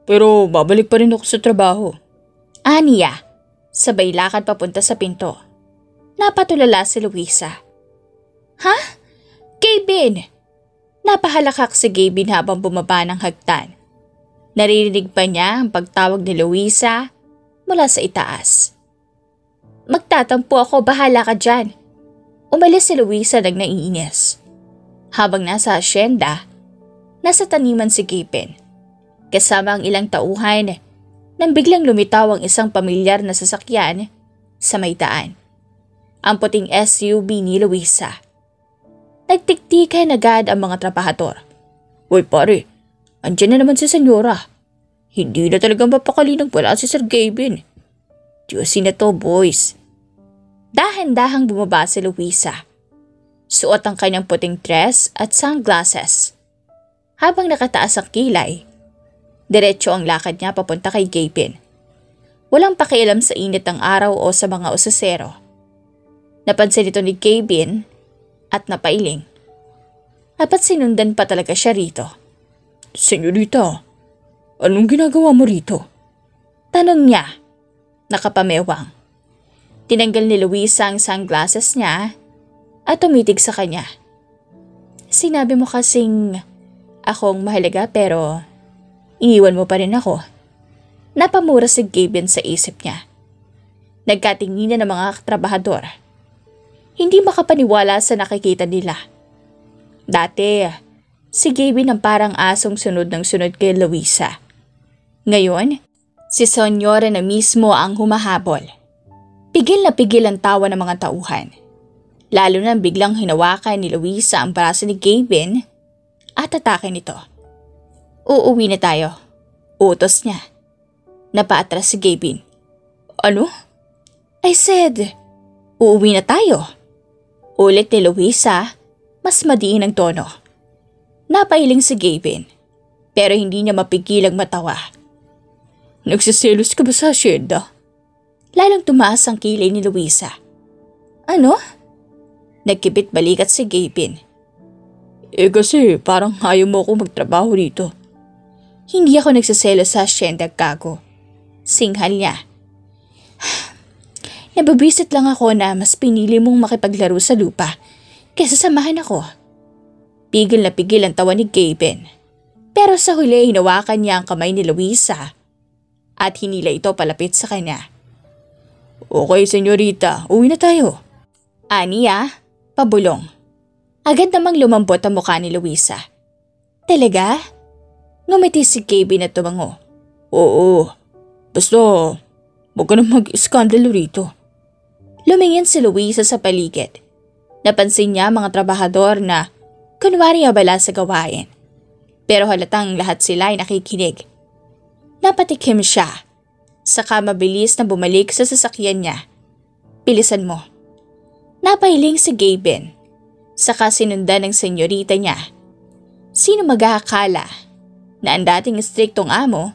Pero babalik pa rin ako sa trabaho. Aniya, sabay lakad papunta sa pinto. Napatulala si Luisa. Ha? Gavin! Napahalakak si Gavin habang bumaba ng hagdan. Naririnig pa niya ang pagtawag ni Luisa mula sa itaas. Magtatampo ako, bahala ka dyan. Umalis si Luisa nang naiinis. Habang nasa asyenda, nasa taniman si Gavin. Kasama ang ilang tauhan nang biglang lumitaw ang isang pamilyar na sasakyan sa may daan. ang puting SUV ni Luisa. Nagtiktikan agad ang mga trabahador. Uy pare, andyan na naman si senyora. Hindi na talagang mapakalinang wala si Sir Gavin. Diyosin na to boys. Dahan-dahang bumaba si Luisa. Suot ang kanyang puting dress at sunglasses. Habang nakataas ang kilay, diretso ang lakad niya papunta kay Gavin. Walang pakialam sa init ng araw o sa mga usasero. Napansin ito ni Gavin at napailing. Dapat sinundan pa talaga siya rito. Senyorita, anong ginagawa mo rito? Tanong niya, nakapamewang. Tinanggal ni Luisa ang sunglasses niya at tumitig sa kanya. Sinabi mo kasing akong mahalaga pero iniwan mo pa rin ako. Napamura si Gavin sa isip niya. Nagkatinginan ng mga trabahador. Hindi makapaniwala sa nakikita nila. Dati, si Gavin ang parang asong sunod ng sunod kay Luisa. Ngayon, si Senyora na mismo ang humahabol. Pigil na pigil ang tawa ng mga tauhan. Lalo na biglang hinawakan ni Luisa ang braso ni Gavin at atake nito. Uuwi na tayo. Utos niya. Napaatras si Gavin. Ano? I said, uuwi na tayo. Ulit ni Luisa, mas madiin ang tono. Napailing si Gavin, pero hindi niya mapigilang matawa. Nagsiselos ka ba sa asyenda? Lalong tumaas ang kilay ni Luisa. Ano? Nagkipit balikat si Gavin. Kasi parang ayaw mo ako magtrabaho rito. Hindi ako nagsiselos sa asyenda, gago. Singhal niya. Nababisit lang ako na mas pinili mong makipaglaro sa lupa kaysa samahan ako. Pigil na pigil ang tawa ni Gavin. Pero sa huli hinawakan niya ang kamay ni Luisa at hinila ito palapit sa kanya. Okay, senyorita, uwi na tayo. Aniya, pabulong. Agad namang lumambot ang mukha ni Luisa. Talaga? Ngumiti si Gavin at tumango. Oo, basta huwag ka na mag-iskandalo rito. Lumingin si Luisa sa paligid. Napansin niya mga trabahador na kunwari abala sa gawain. Pero halatang lahat sila ay nakikinig. Napatikim siya. Saka mabilis na bumalik sa sasakyan niya. Bilisan mo. Napailing si Gavin. Saka sinundan ng senyorita niya. Sino mag-aakala na ang dating striktong amo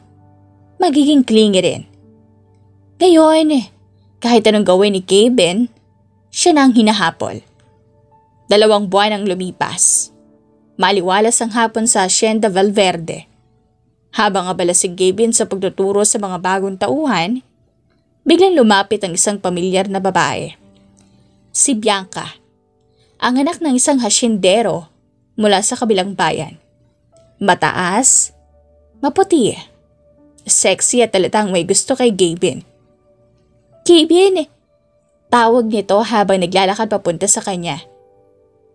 magiging clingy rin? Ngayon, kahit anong gawin ni Gavin, siya na ang hinahapol. 2 buwan ang lumipas. Maliwalas ang hapon sa Hacienda Valverde. Habang abala si Gavin sa pagtuturo sa mga bagong tauhan, biglang lumapit ang isang pamilyar na babae. Si Bianca, ang anak ng isang hasyendero mula sa kabilang bayan. Mataas, maputi, sexy at talatang may gusto kay Gavin. Gavin! Tawag nito habang naglalakad papunta sa kanya.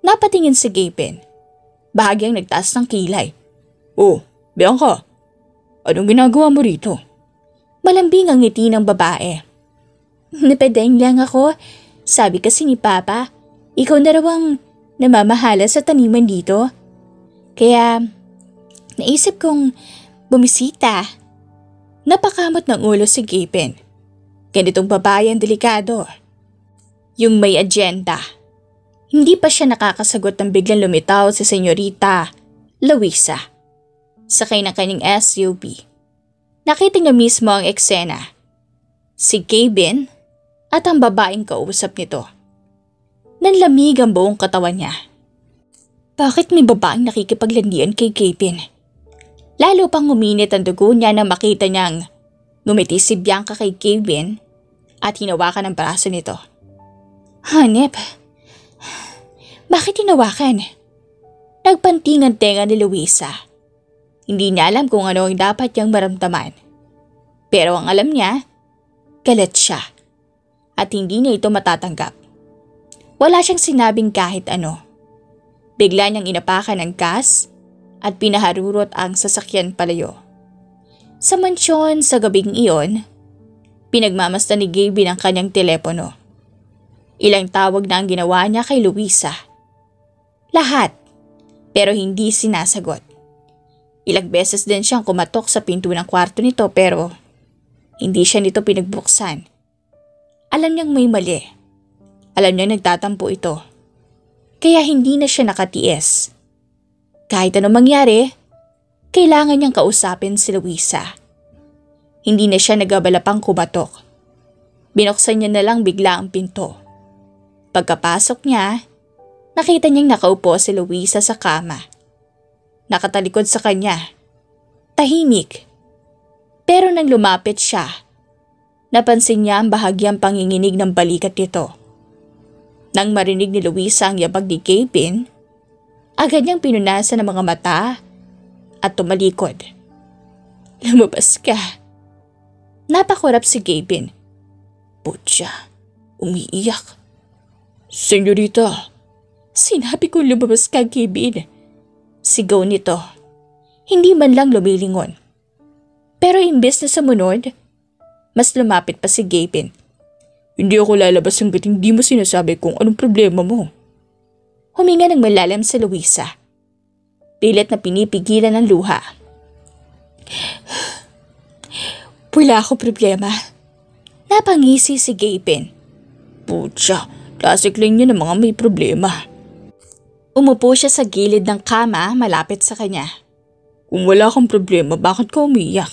Napatingin si Gavin. Bahagyang nagtaas ng kilay. Oh, Bianca, anong ginagawa mo rito? Malambing ang ngiti ng babae. Napadeng lang ako. Sabi kasi ni Papa, ikaw na raw ang namamahala sa taniman dito. Kaya naisip kong bumisita. Napakamot ng ulo si Gavin. Ganitong babae ang delikado. Yung may agenda. Hindi pa siya nakakasagot ng biglang lumitaw si Senyorita Luisa. Sakay ng kanyang SUV. Nakita niya mismo ang eksena. Si Gavin at ang babaeng kausap nito. Nanlamig ang buong katawan niya. Bakit may babaeng nakikipaglandian kay Gavin? Lalo pang uminit ang dugo niya nang makita niyang ngumiti si Bianca kay Gavin at hinawakan ang braso nito. Hanep, bakit hinawakan? Nagpanting ang tenga ni Luisa. Hindi niya alam kung ano ang dapat niyang maramdaman. Pero ang alam niya, galit siya. At hindi niya ito matatanggap. Wala siyang sinabing kahit ano. Bigla niyang inapakan ang gas at pinaharurot ang sasakyan palayo. Sa mansyon sa gabing iyon, pinagmamasdan ni Gavin ang kanyang telepono. Ilang tawag na ang ginawa niya kay Luisa. Lahat, pero hindi sinasagot. Ilang beses din siyang kumatok sa pinto ng kwarto nito pero hindi siya nito pinagbuksan. Alam niyang may mali. Alam niyang nagtatampo ito. Kaya hindi na siya nakatiis. Kahit anong mangyari, kailangan niyang kausapin si Luisa. Hindi na siya nagabala pang kumatok. Binuksan niya na lang bigla ang pinto. Pagkapasok niya, nakita niyang nakaupo si Luisa sa kama. Nakatalikod sa kanya. Tahimik. Pero nang lumapit siya, napansin niya ang bahagyang panginginig ng balikat nito. Nang marinig ni Luisa ang yabag ni Kevin, agad niyang pinunasan ang mga mata at tumalikod. Lumabas ka. Napakurap si Kevin. Putya, umiiyak. Senyorita, sinabi kong lumabas ka, Kevin. Sigaw nito. Hindi man lang lumilingon. Pero imbes na sumunod, mas lumapit pa si Kevin. Hindi ako lalabas hanggat hindi mo sinasabi kung anong problema mo. Huminga ng malalim si Luisa. Pilit na pinipigilan ng luha. Wala ako problema. Napangisi si Kevin. Putya, classic lang yun ng mga may problema. Umupo siya sa gilid ng kama malapit sa kanya. Kung wala kang problema, bakit ka umiyak?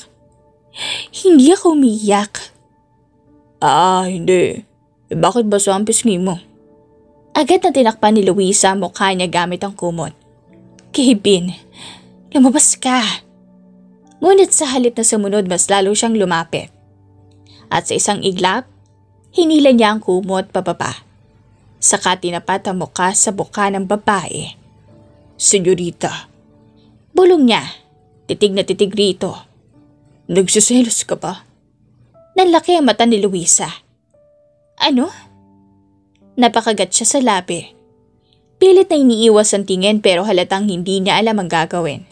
Hindi ako umiyak. Hindi. Bakit basa ang pisngi mo? Agad na tinakpan ni Luisa ang mukha niya gamit ang kumot. Kevin, lumabas ka. Ngunit sa halip na sumunod mas lalo siyang lumapit. At sa isang iglap, hinila niya ang kumot pababa. Saka tinapat ang mukha sa buka ng babae. Senyorita. Bulong niya, titig na titig rito. Nagsiselos ka ba? Nanlaki ang mata ni Luisa. Ano? Napakagat siya sa labi. Pilit na iniiwas ang tingin pero halatang hindi niya alam ang gagawin.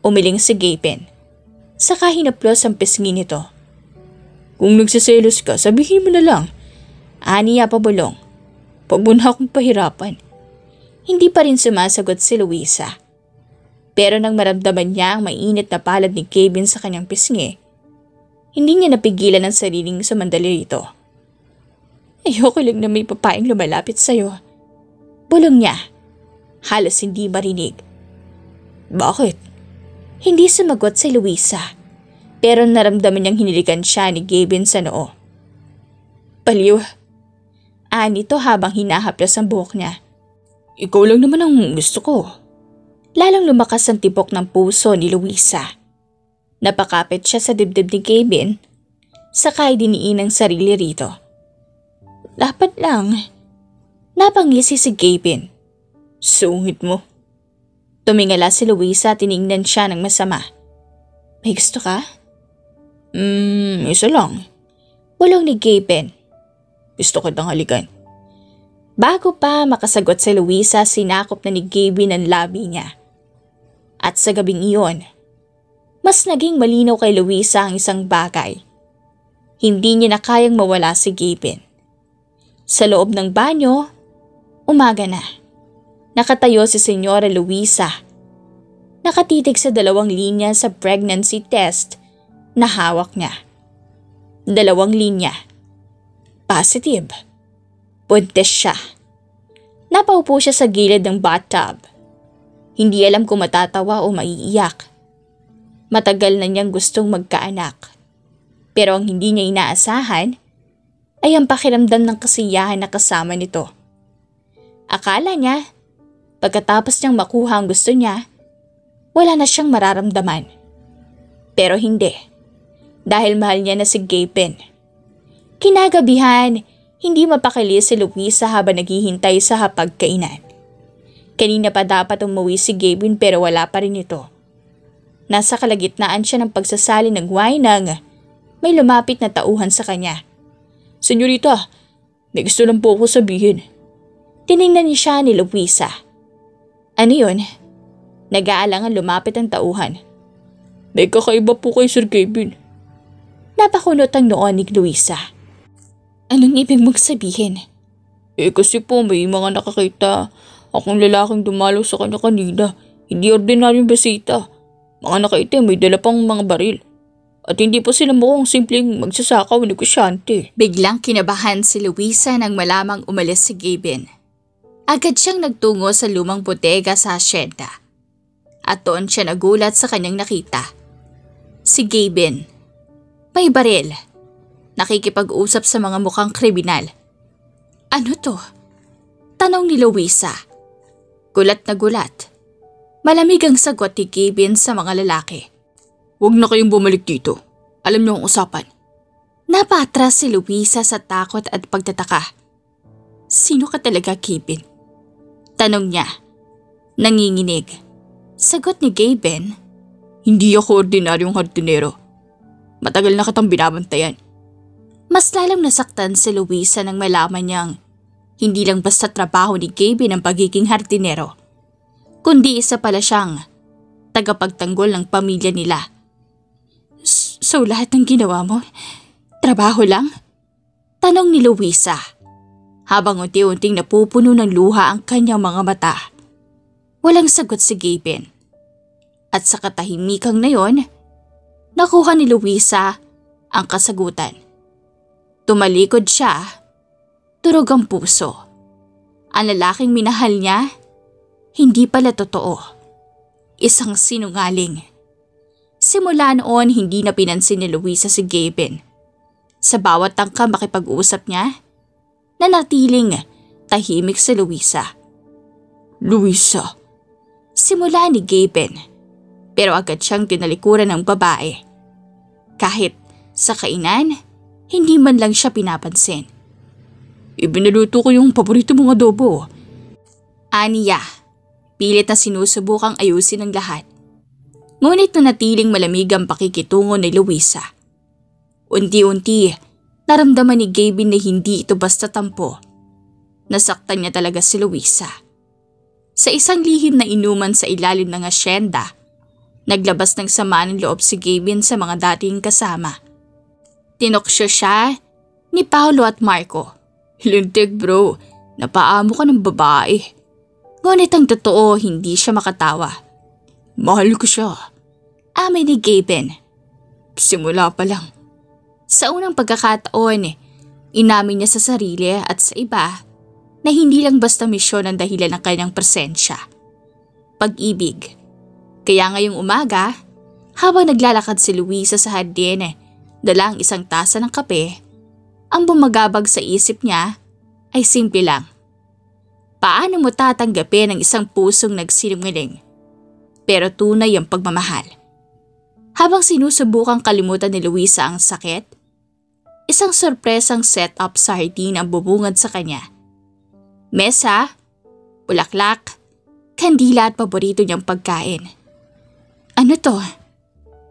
Umiling si Kevin. Saka hinaplos ang pisngi nito. Kung nagsiselos ka, sabihin mo na lang. Aniya pa bulong. Pag mo na akong pahirapan. Hindi pa rin sumasagot si Luisa. Pero nang maramdaman niya ang mainit na palad ni Kevin sa kanyang pisngi, hindi niya napigilan ang sariling sumandali rito. Ayoko lang na may papaing lumalapit sa'yo. Bulong niya. Halos hindi marinig. Bakit? Hindi sumagot si Luisa. Pero naramdaman niyang hinilikan siya ni Kevin sa noo. Baliw. Nito habang hinahaplas ang buhok niya. Ikaw lang naman ang gusto ko. Lalong lumakas ang tibok ng puso ni Luisa. Napakapit siya sa dibdib ni Kevin, saka idiniin ang sarili rito. Dapat lang. Napangisi si Kevin. Sungit mo. Tumingala si Luisa at tiningnan siya ng masama. May gusto ka? Isa lang. Bulong ni Kevin. Gusto ko kitang halikan. Bago pa makasagot si Luisa, sinakop na ni Kevin ang labi niya. At sa gabing iyon, mas naging malinaw kay Luisa ang isang bagay. Hindi niya na kayang mawala si Kevin. Sa loob ng banyo, umaga na. Nakatayo si Senyora Luisa. Nakatitig sa 2 linya sa pregnancy test na hawak niya. 2 linya. Positive. Buntis siya. Napaupo siya sa gilid ng bathtub. Hindi alam kung matatawa o maiiyak. Matagal na niyang gustong magkaanak. Pero ang hindi niya inaasahan ay ang pakiramdam ng kasiyahan na kasama nito. Akala niya, pagkatapos niyang makuha ang gusto niya, wala na siyang mararamdaman. Pero hindi. Dahil mahal niya na si Kevin. Kinagabihan, hindi mapakali si Luisa habang naghihintay sa hapagkainan. Kanina pa dapat umuwi si Kevin pero wala pa rin ito. Nasa kalagitnaan siya ng pagsasali ng wine nang may lumapit na tauhan sa kanya. Senyorita, may gusto lang po ako sabihin. Tiningnan niya siya ni Luisa. Ano yun? Nag-aalangan lumapit ang tauhan. May kakaiba po kay Sir Kevin. Napakunot ang noon ni Luisa. Anong ibig mong sabihin? Kasi po may mga nakakita akong lalaking dumalaw sa kanya kanina. Hindi ordinaryong bisita. Mga nakaitim may dala pang mga baril. At hindi po sila mukhang simpleng magsasaka o negosyante. Biglang kinabahan si Luisa nang malamang umalis si Gavin. Agad siyang nagtungo sa lumang bodega sa asyenda. At doon siya nagulat sa kanyang nakita. Si Gavin. May baril. Nakikipag-usap sa mga mukhang kriminal. Ano to? Tanong ni Luisa. Gulat na gulat. Malamig ang sagot ni Gavin sa mga lalaki. Huwag na kayong bumalik dito. Alam niyo ang usapan. Napatras si Luisa sa takot at pagtataka. Sino ka talaga, Gavin? Tanong niya. Nanginginig. Sagot ni Gavin. Hindi ako ordinaryong hardinero. Matagal na kitang binabantayan. Mas lalang nasaktan si Luisa nang malaman niyang hindi lang basta trabaho ni Gavin ang pagiging hardinero, kundi isa pala siyang tagapagtanggol ng pamilya nila. So lahat ng ginawa mo, trabaho lang? Tanong ni Luisa, habang unti-unting napupuno ng luha ang kanyang mga mata. Walang sagot si Gavin. At sa katahimikang na yon, nakuha ni Luisa ang kasagutan. Tumalikod siya, turog ang puso. Ang lalaking minahal niya, hindi pala totoo. Isang sinungaling. Simula noon, hindi na pinansin ni Luisa si Gavin. Sa bawat tangka makipag-usap niya, nanatiling tahimik si Luisa. Luisa. Simula ni Gavin, pero agad siyang tinalikuran ng babae. Kahit sa kainan, hindi man lang siya pinapansin. Ibinaluto ko yung paborito mong adobo. Aniya, pilit na sinusubukang ayusin ang lahat. Ngunit nanatiling malamig ang pakikitungo ni Luisa. Unti-unti, naramdaman ni Gavin na hindi ito basta tampo. Nasaktan niya talaga si Luisa. Sa isang lihim na inuman sa ilalim ng asyenda, naglabas ng sama ng loob si Gavin sa mga dating kasama. Tinoksyo siya ni Paolo at Marco. Lintik bro, napaamo ka ng babae. Ngunit ang totoo, hindi siya makatawa. Mahal ko siya. Amin ni Gavin. Simula pa lang. Sa unang pagkakataon, inamin niya sa sarili at sa iba na hindi lang basta misyon ang dahilan ng kanyang presensya. Pag-ibig. Kaya ngayong umaga, habang naglalakad si Luisa sa hardin, dala ang isang tasa ng kape, ang bumagabag sa isip niya ay simple lang. Paano mo tatanggapin ang isang pusong nagsinungaling? Pero tunay ang pagmamahal. Habang sinusubukang kalimutan ni Luisa ang sakit, isang sorpresang setup sa hardin ang bubungad sa kanya. Mesa, bulaklak, kandila at paborito niyang pagkain. Ano to?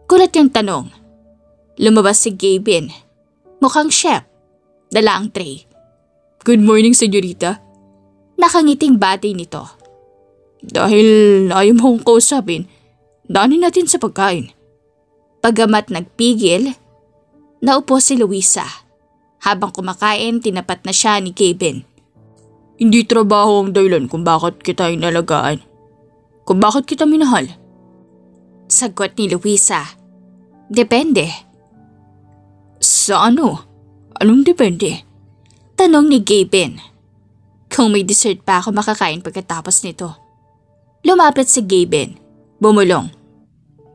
Kulat yung tanong. Lumabas si Gavin. Mukhang chef. Dala ang tray. Good morning, senyorita. Nakangiting bati nito. Dahil ayaw mo kong kausapin, daanin natin sa pagkain. Pagamat nagpigil, naupo si Luisa. Habang kumakain, tinapat na siya ni Gavin. Hindi trabaho ang dahilan kung bakit kita inalagaan. Kung bakit kita minahal. Sagot ni Luisa. Depende. Sa ano? Anong depende? Tanong ni Gavin. Kung may dessert pa ako makakain pagkatapos nito. Lumapit si Gavin. Bumulong.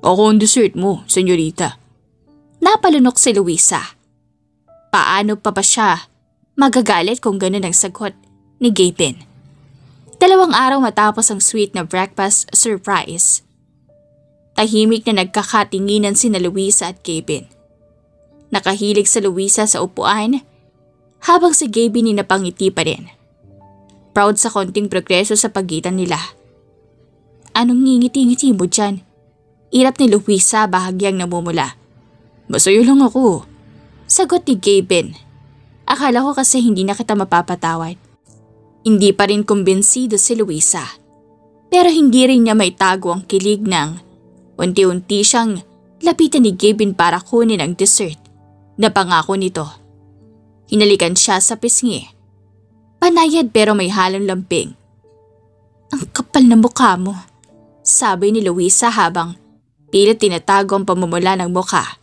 Ako ang dessert mo, senyorita. Napalunok si Luisa. Paano pa ba siya magagalit kung ganun ang sagot ni Gavin? 2 araw matapos ang sweet na breakfast surprise. Tahimik na nagkakatinginan sina Luisa at Gavin. Nakahilig sa Luisa sa upuan habang si Gavin ay napangiti pa rin. Proud sa konting progreso sa pagitan nila. Anong ngingiti-ngiti mo dyan? Irap ni Luisa bahagyang namumula. Masaya lang ako. Sagot ni Gavin. Akala ko kasi hindi na kita mapapatawad. Hindi pa rin kumbinsido si Luisa. Pero hindi rin niya maitago ang kilig nang unti-unti siyang lapitan ni Gavin para kunin ang dessert na pangako nito. Hinalikan siya sa pisngi. Panayad pero may halong lambing. Ang kapal na mukha mo, sabi ni Luisa habang pilit tinatago ang pamumula ng mukha.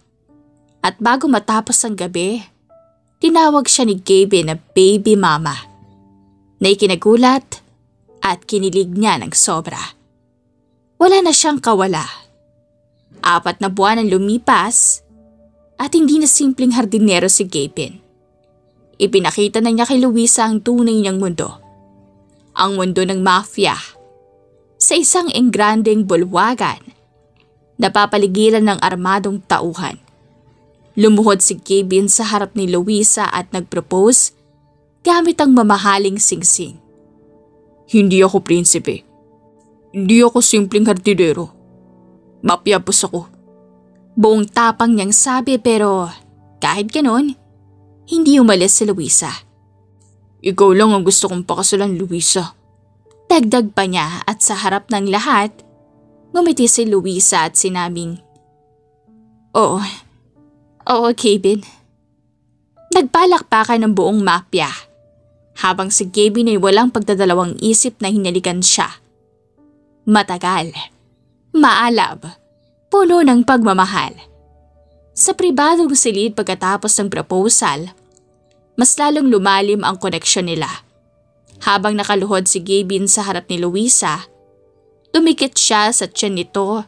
At bago matapos ang gabi, tinawag siya ni Gaby na baby mama. Na ikinagulat at kinilig niya ng sobra. Wala na siyang kawala. 4 na buwan ang lumipas at hindi na simpleng hardinero si Gaby. Ipinakita na niya kay Luisa ang tunay niyang mundo. Ang mundo ng mafia. Sa isang engrandeng bulwagan, napapaligiran ng armadong tauhan. Lumuhod si Gaby sa harap ni Luisa at nagpropose gamit ang mamahaling singsing. Hindi ako prinsipe. Hindi ako simpleng hardinero. Mafia boss ako. Buong tapang niyang sabi pero kahit ganon, hindi umalis si Luisa. Ikaw lang ang gusto kong pakasalan, Luisa. Dagdag pa niya at sa harap ng lahat, ngumiti si Luisa at sinabing, Oo, Gaby. Nagpalakpakan ng buong mafia, habang si Gaby ay walang pagdadalawang isip na hinalikan siya. Matagal, maalab, puno ng pagmamahal. Sa pribadong silid pagkatapos ng proposal, mas lalong lumalim ang koneksyon nila. Habang nakaluhod si Gaby sa harap ni Luisa, tumikit siya sa tiyan nito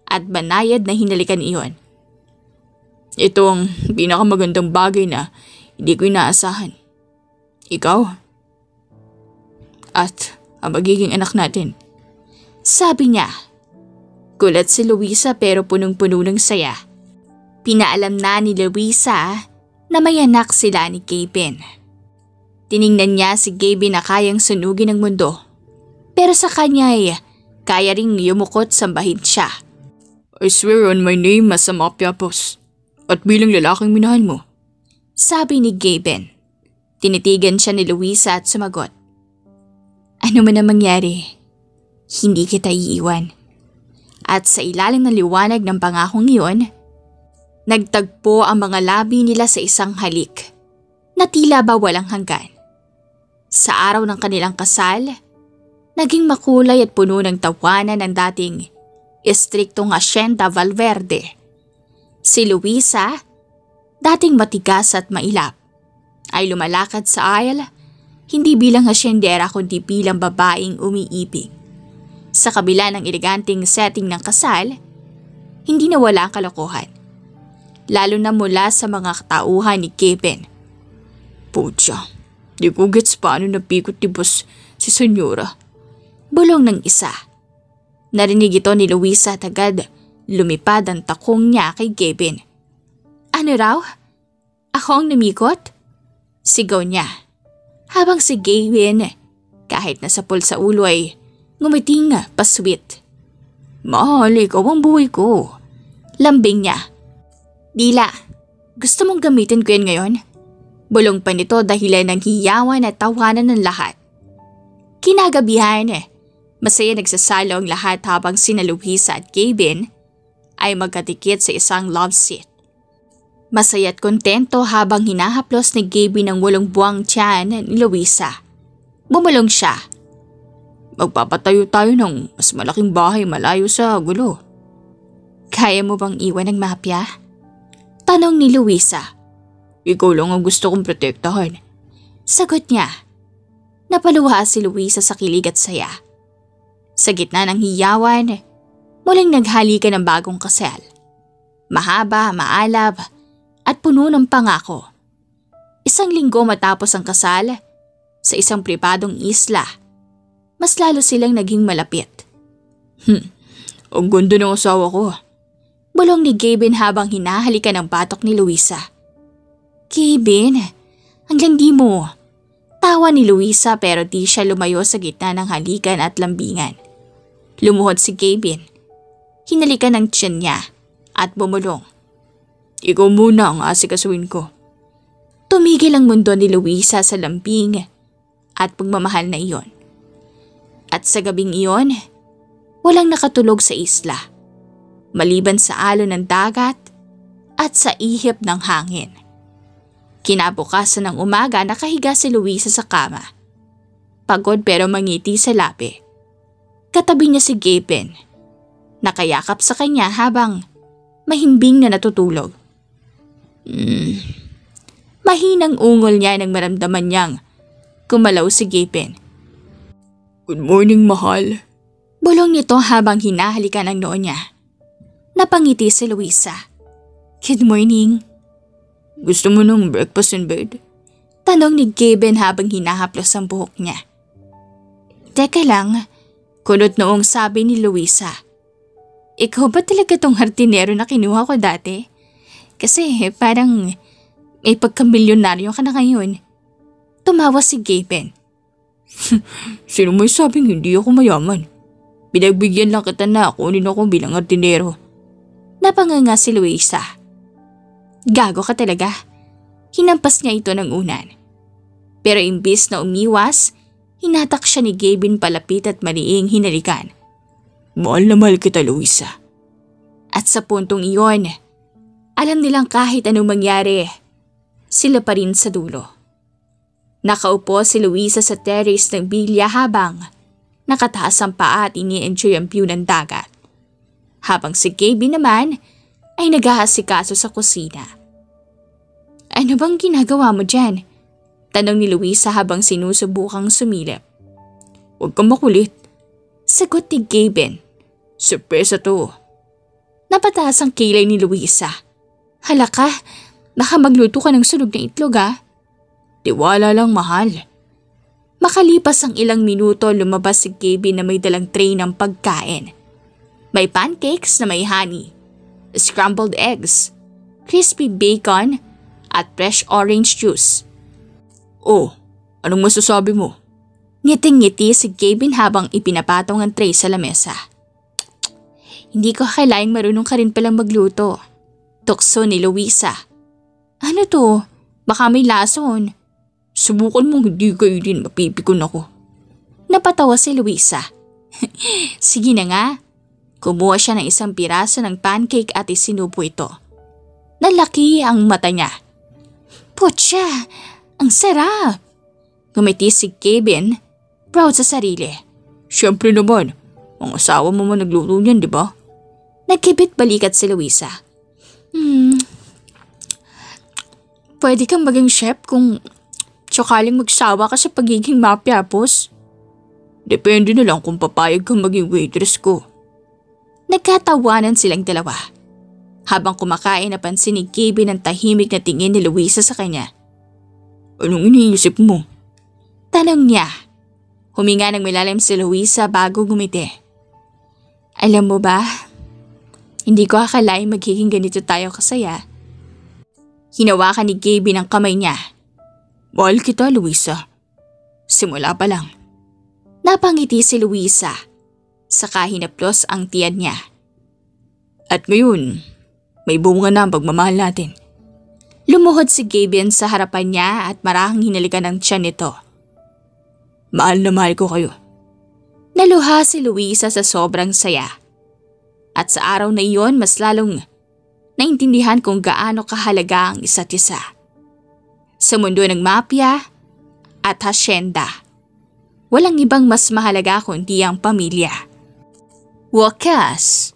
at banayad na hinalikan iyon. Ito ang pinakamagandang bagay na hindi ko inaasahan. Ikaw at ang magiging anak natin. Sabi niya. Gulat si Luisa pero punong-puno ng saya. Pinaalam na ni Luisa na may anak sila ni Gaby. Tiningnan niya si Gaby na kayang sunugin ang mundo. Pero sa kanya ay kaya ring yumukot sambahin siya. I swear on my name as a mafia boss. At bilang lalaking minahal mo. Sabi ni Gaby. Tinitigan siya ni Luisa at sumagot. Ano man ang mangyari, hindi kita iiwan. At sa ilalim ng liwanag ng pangakong iyon, nagtagpo ang mga labi nila sa isang halik na tila ba walang hanggan. Sa araw ng kanilang kasal, naging makulay at puno ng tawanan ng dating istriktong Hacienda Valverde. Si Luisa, dating matigas at mailap, ay lumalakad sa aisle, hindi bilang hasyendera kundi bilang babaeng umiibig. Sa kabila ng eleganteng setting ng kasal, hindi nawala ang kalokohan. Lalo na mula sa mga katauhan ni Gaby. Putya, di ko gets paano napikot ni boss si senyora. Bulong ng isa. Narinig ito ni Luisa at agad lumipad ang takong niya kay Gaby. Ano raw? Ako ang namikot? Sigaw niya. Habang si Gaby, kahit nasa pul sa ulo ay ngumiting pasweet. Mahal, ikaw ang buhay ko. Lambing niya. Dila, gusto mong gamitin ko yan ngayon? Bulong pa nito dahilan ng hiyawan at tawanan ng lahat. Kinagabihan, masaya nagsasalo ang lahat habang sina Luisa at Gaby ay magkatikit sa isang love seat. Masaya at kontento habang hinahaplos ni Gaby ng walong buwang tiyan ni Luisa. Bumulong siya. Magpapatayo tayo ng mas malaking bahay malayo sa gulo. Kaya mo bang iwan ng mafia? Tanong ni Luisa. Ikaw lang ang gusto kong protektahan. Sagot niya. Napaluha si Luisa sa kilig at saya. Sa gitna ng hiyawan, muling naghalikan ng bagong kasal. Mahaba, maalab, at puno ng pangako. 1 linggo matapos ang kasal, sa isang pribadong isla, mas lalo silang naging malapit. Ang ganda ng asawa ko. Bulong ni Gaby habang hinahalikan ang batok ni Luisa. Gaby, ang landi mo. Tawa ni Luisa pero di siya lumayo sa gitna ng halikan at lambingan. Lumuhod si Gaby. Hinalikan ang tiyan niya at bumulong. Ikaw muna ang asikasuin ko. Tumigil ang mundo ni Luisa sa lambing at pagmamahal na iyon. At sa gabing iyon, walang nakatulog sa isla, maliban sa alon ng dagat at sa ihip ng hangin. Kinabukasan ng umaga nakahiga si Luisa sa kama. pagod pero mangiti sa labi. Katabi niya si Gavin. Nakayakap sa kanya habang mahimbing na natutulog. Mahinang ungol niya nang maramdaman niyang kumalaw si Gavin. Good morning, mahal. Bulong nito habang hinahalikan ang noo niya. Napangiti si Luisa. Good morning. Gusto mo ng breakfast in bed? Tanong ni Gavin habang hinahaplos ang buhok niya. Teka lang, kunot noong sabi ni Luisa. Ikaw ba talaga tong hardinero na kinuha ko dati? Kasi parang may pagkamilyonaryo ka na ngayon. Tumawa si Gavin. Sino may sabing hindi ako mayaman? Pinagbigyan lang kita na kunin ako bilang hardinero. Napanganga si Luisa. Gago ka talaga. Hinampas niya ito ng unan. Pero imbis na umiwas, hinatak siya ni Gavin palapit at mariing hinalikan. Mahal na mahal kita, Luisa. At sa puntong iyon, alam nilang kahit anong mangyari, sila pa rin sa dulo. Nakaupo si Luisa sa terrace ng bilya habang nakataas ang paa at ini-enjoy ang view ng dagat. Habang si Gavin naman ay naghahasikaso sa kusina. Ano bang ginagawa mo dyan? Tanong ni Luisa habang sinusubukang sumilip. Huwag kang makulit. Sagot ni Gavin. Surpresa to. Napataas ang kilay ni Luisa. Hala ka, baka magluto ka ng sunog na itlog ah. Tiwala lang, mahal. Makalipas ang ilang minuto, lumabas si Gavin na may dalang tray ng pagkain. May pancakes na may honey, scrambled eggs, crispy bacon, at fresh orange juice. Oh, anong masasabi mo? Ngiting-ngiti si Gavin habang ipinapatong ang tray sa lamesa. Hindi ko akalaing marunong ka rin palang magluto. Tukso ni Luisa. Ano to? Baka may lason. Subukan mong hindi kainin, mapipikon ako. Napatawa si Luisa. Sige na nga. Kumuha siya ng isang piraso ng pancake at isinubo ito. Nalaki ang mata niya. Putya, ang sarap! Gumiti si Gavin, proud sa sarili. Siyempre naman, ang asawa mo man nagluto niyan, di ba? Nagkibit balikat si Luisa. Pwede kang maging chef kung tsakaling magsawa ka sa pagiging mapyapos. Depende na lang kung papayag kang maging waitress ko. Nagkatawanan silang dalawa. Habang kumakain, napansin ni Gavin ang tahimik na tingin ni Luisa sa kanya. Anong iniisip mo? Tanong niya. Huminga ng malalim si Luisa bago gumiti. Alam mo ba, hindi ko akalain magiging ganito tayo kasaya. Hinawakan ni Gavin ang kamay niya. Mahal kita, Luisa. Simula pa lang. Napangiti si Luisa. Saka hinaplos ang tiyan niya. At ngayon, may bunga na ang pagmamahal natin. Lumuhod si Gavin sa harapan niya at marahang hinalikan ang tiyan nito. Mahal na mahal ko kayo. Naluha si Luisa sa sobrang saya. At sa araw na iyon, mas lalong naintindihan kung gaano kahalaga ang isa't isa. Sa mundo ng mafia at hasyenda, walang ibang mas mahalaga kundi ang pamilya. Wakas,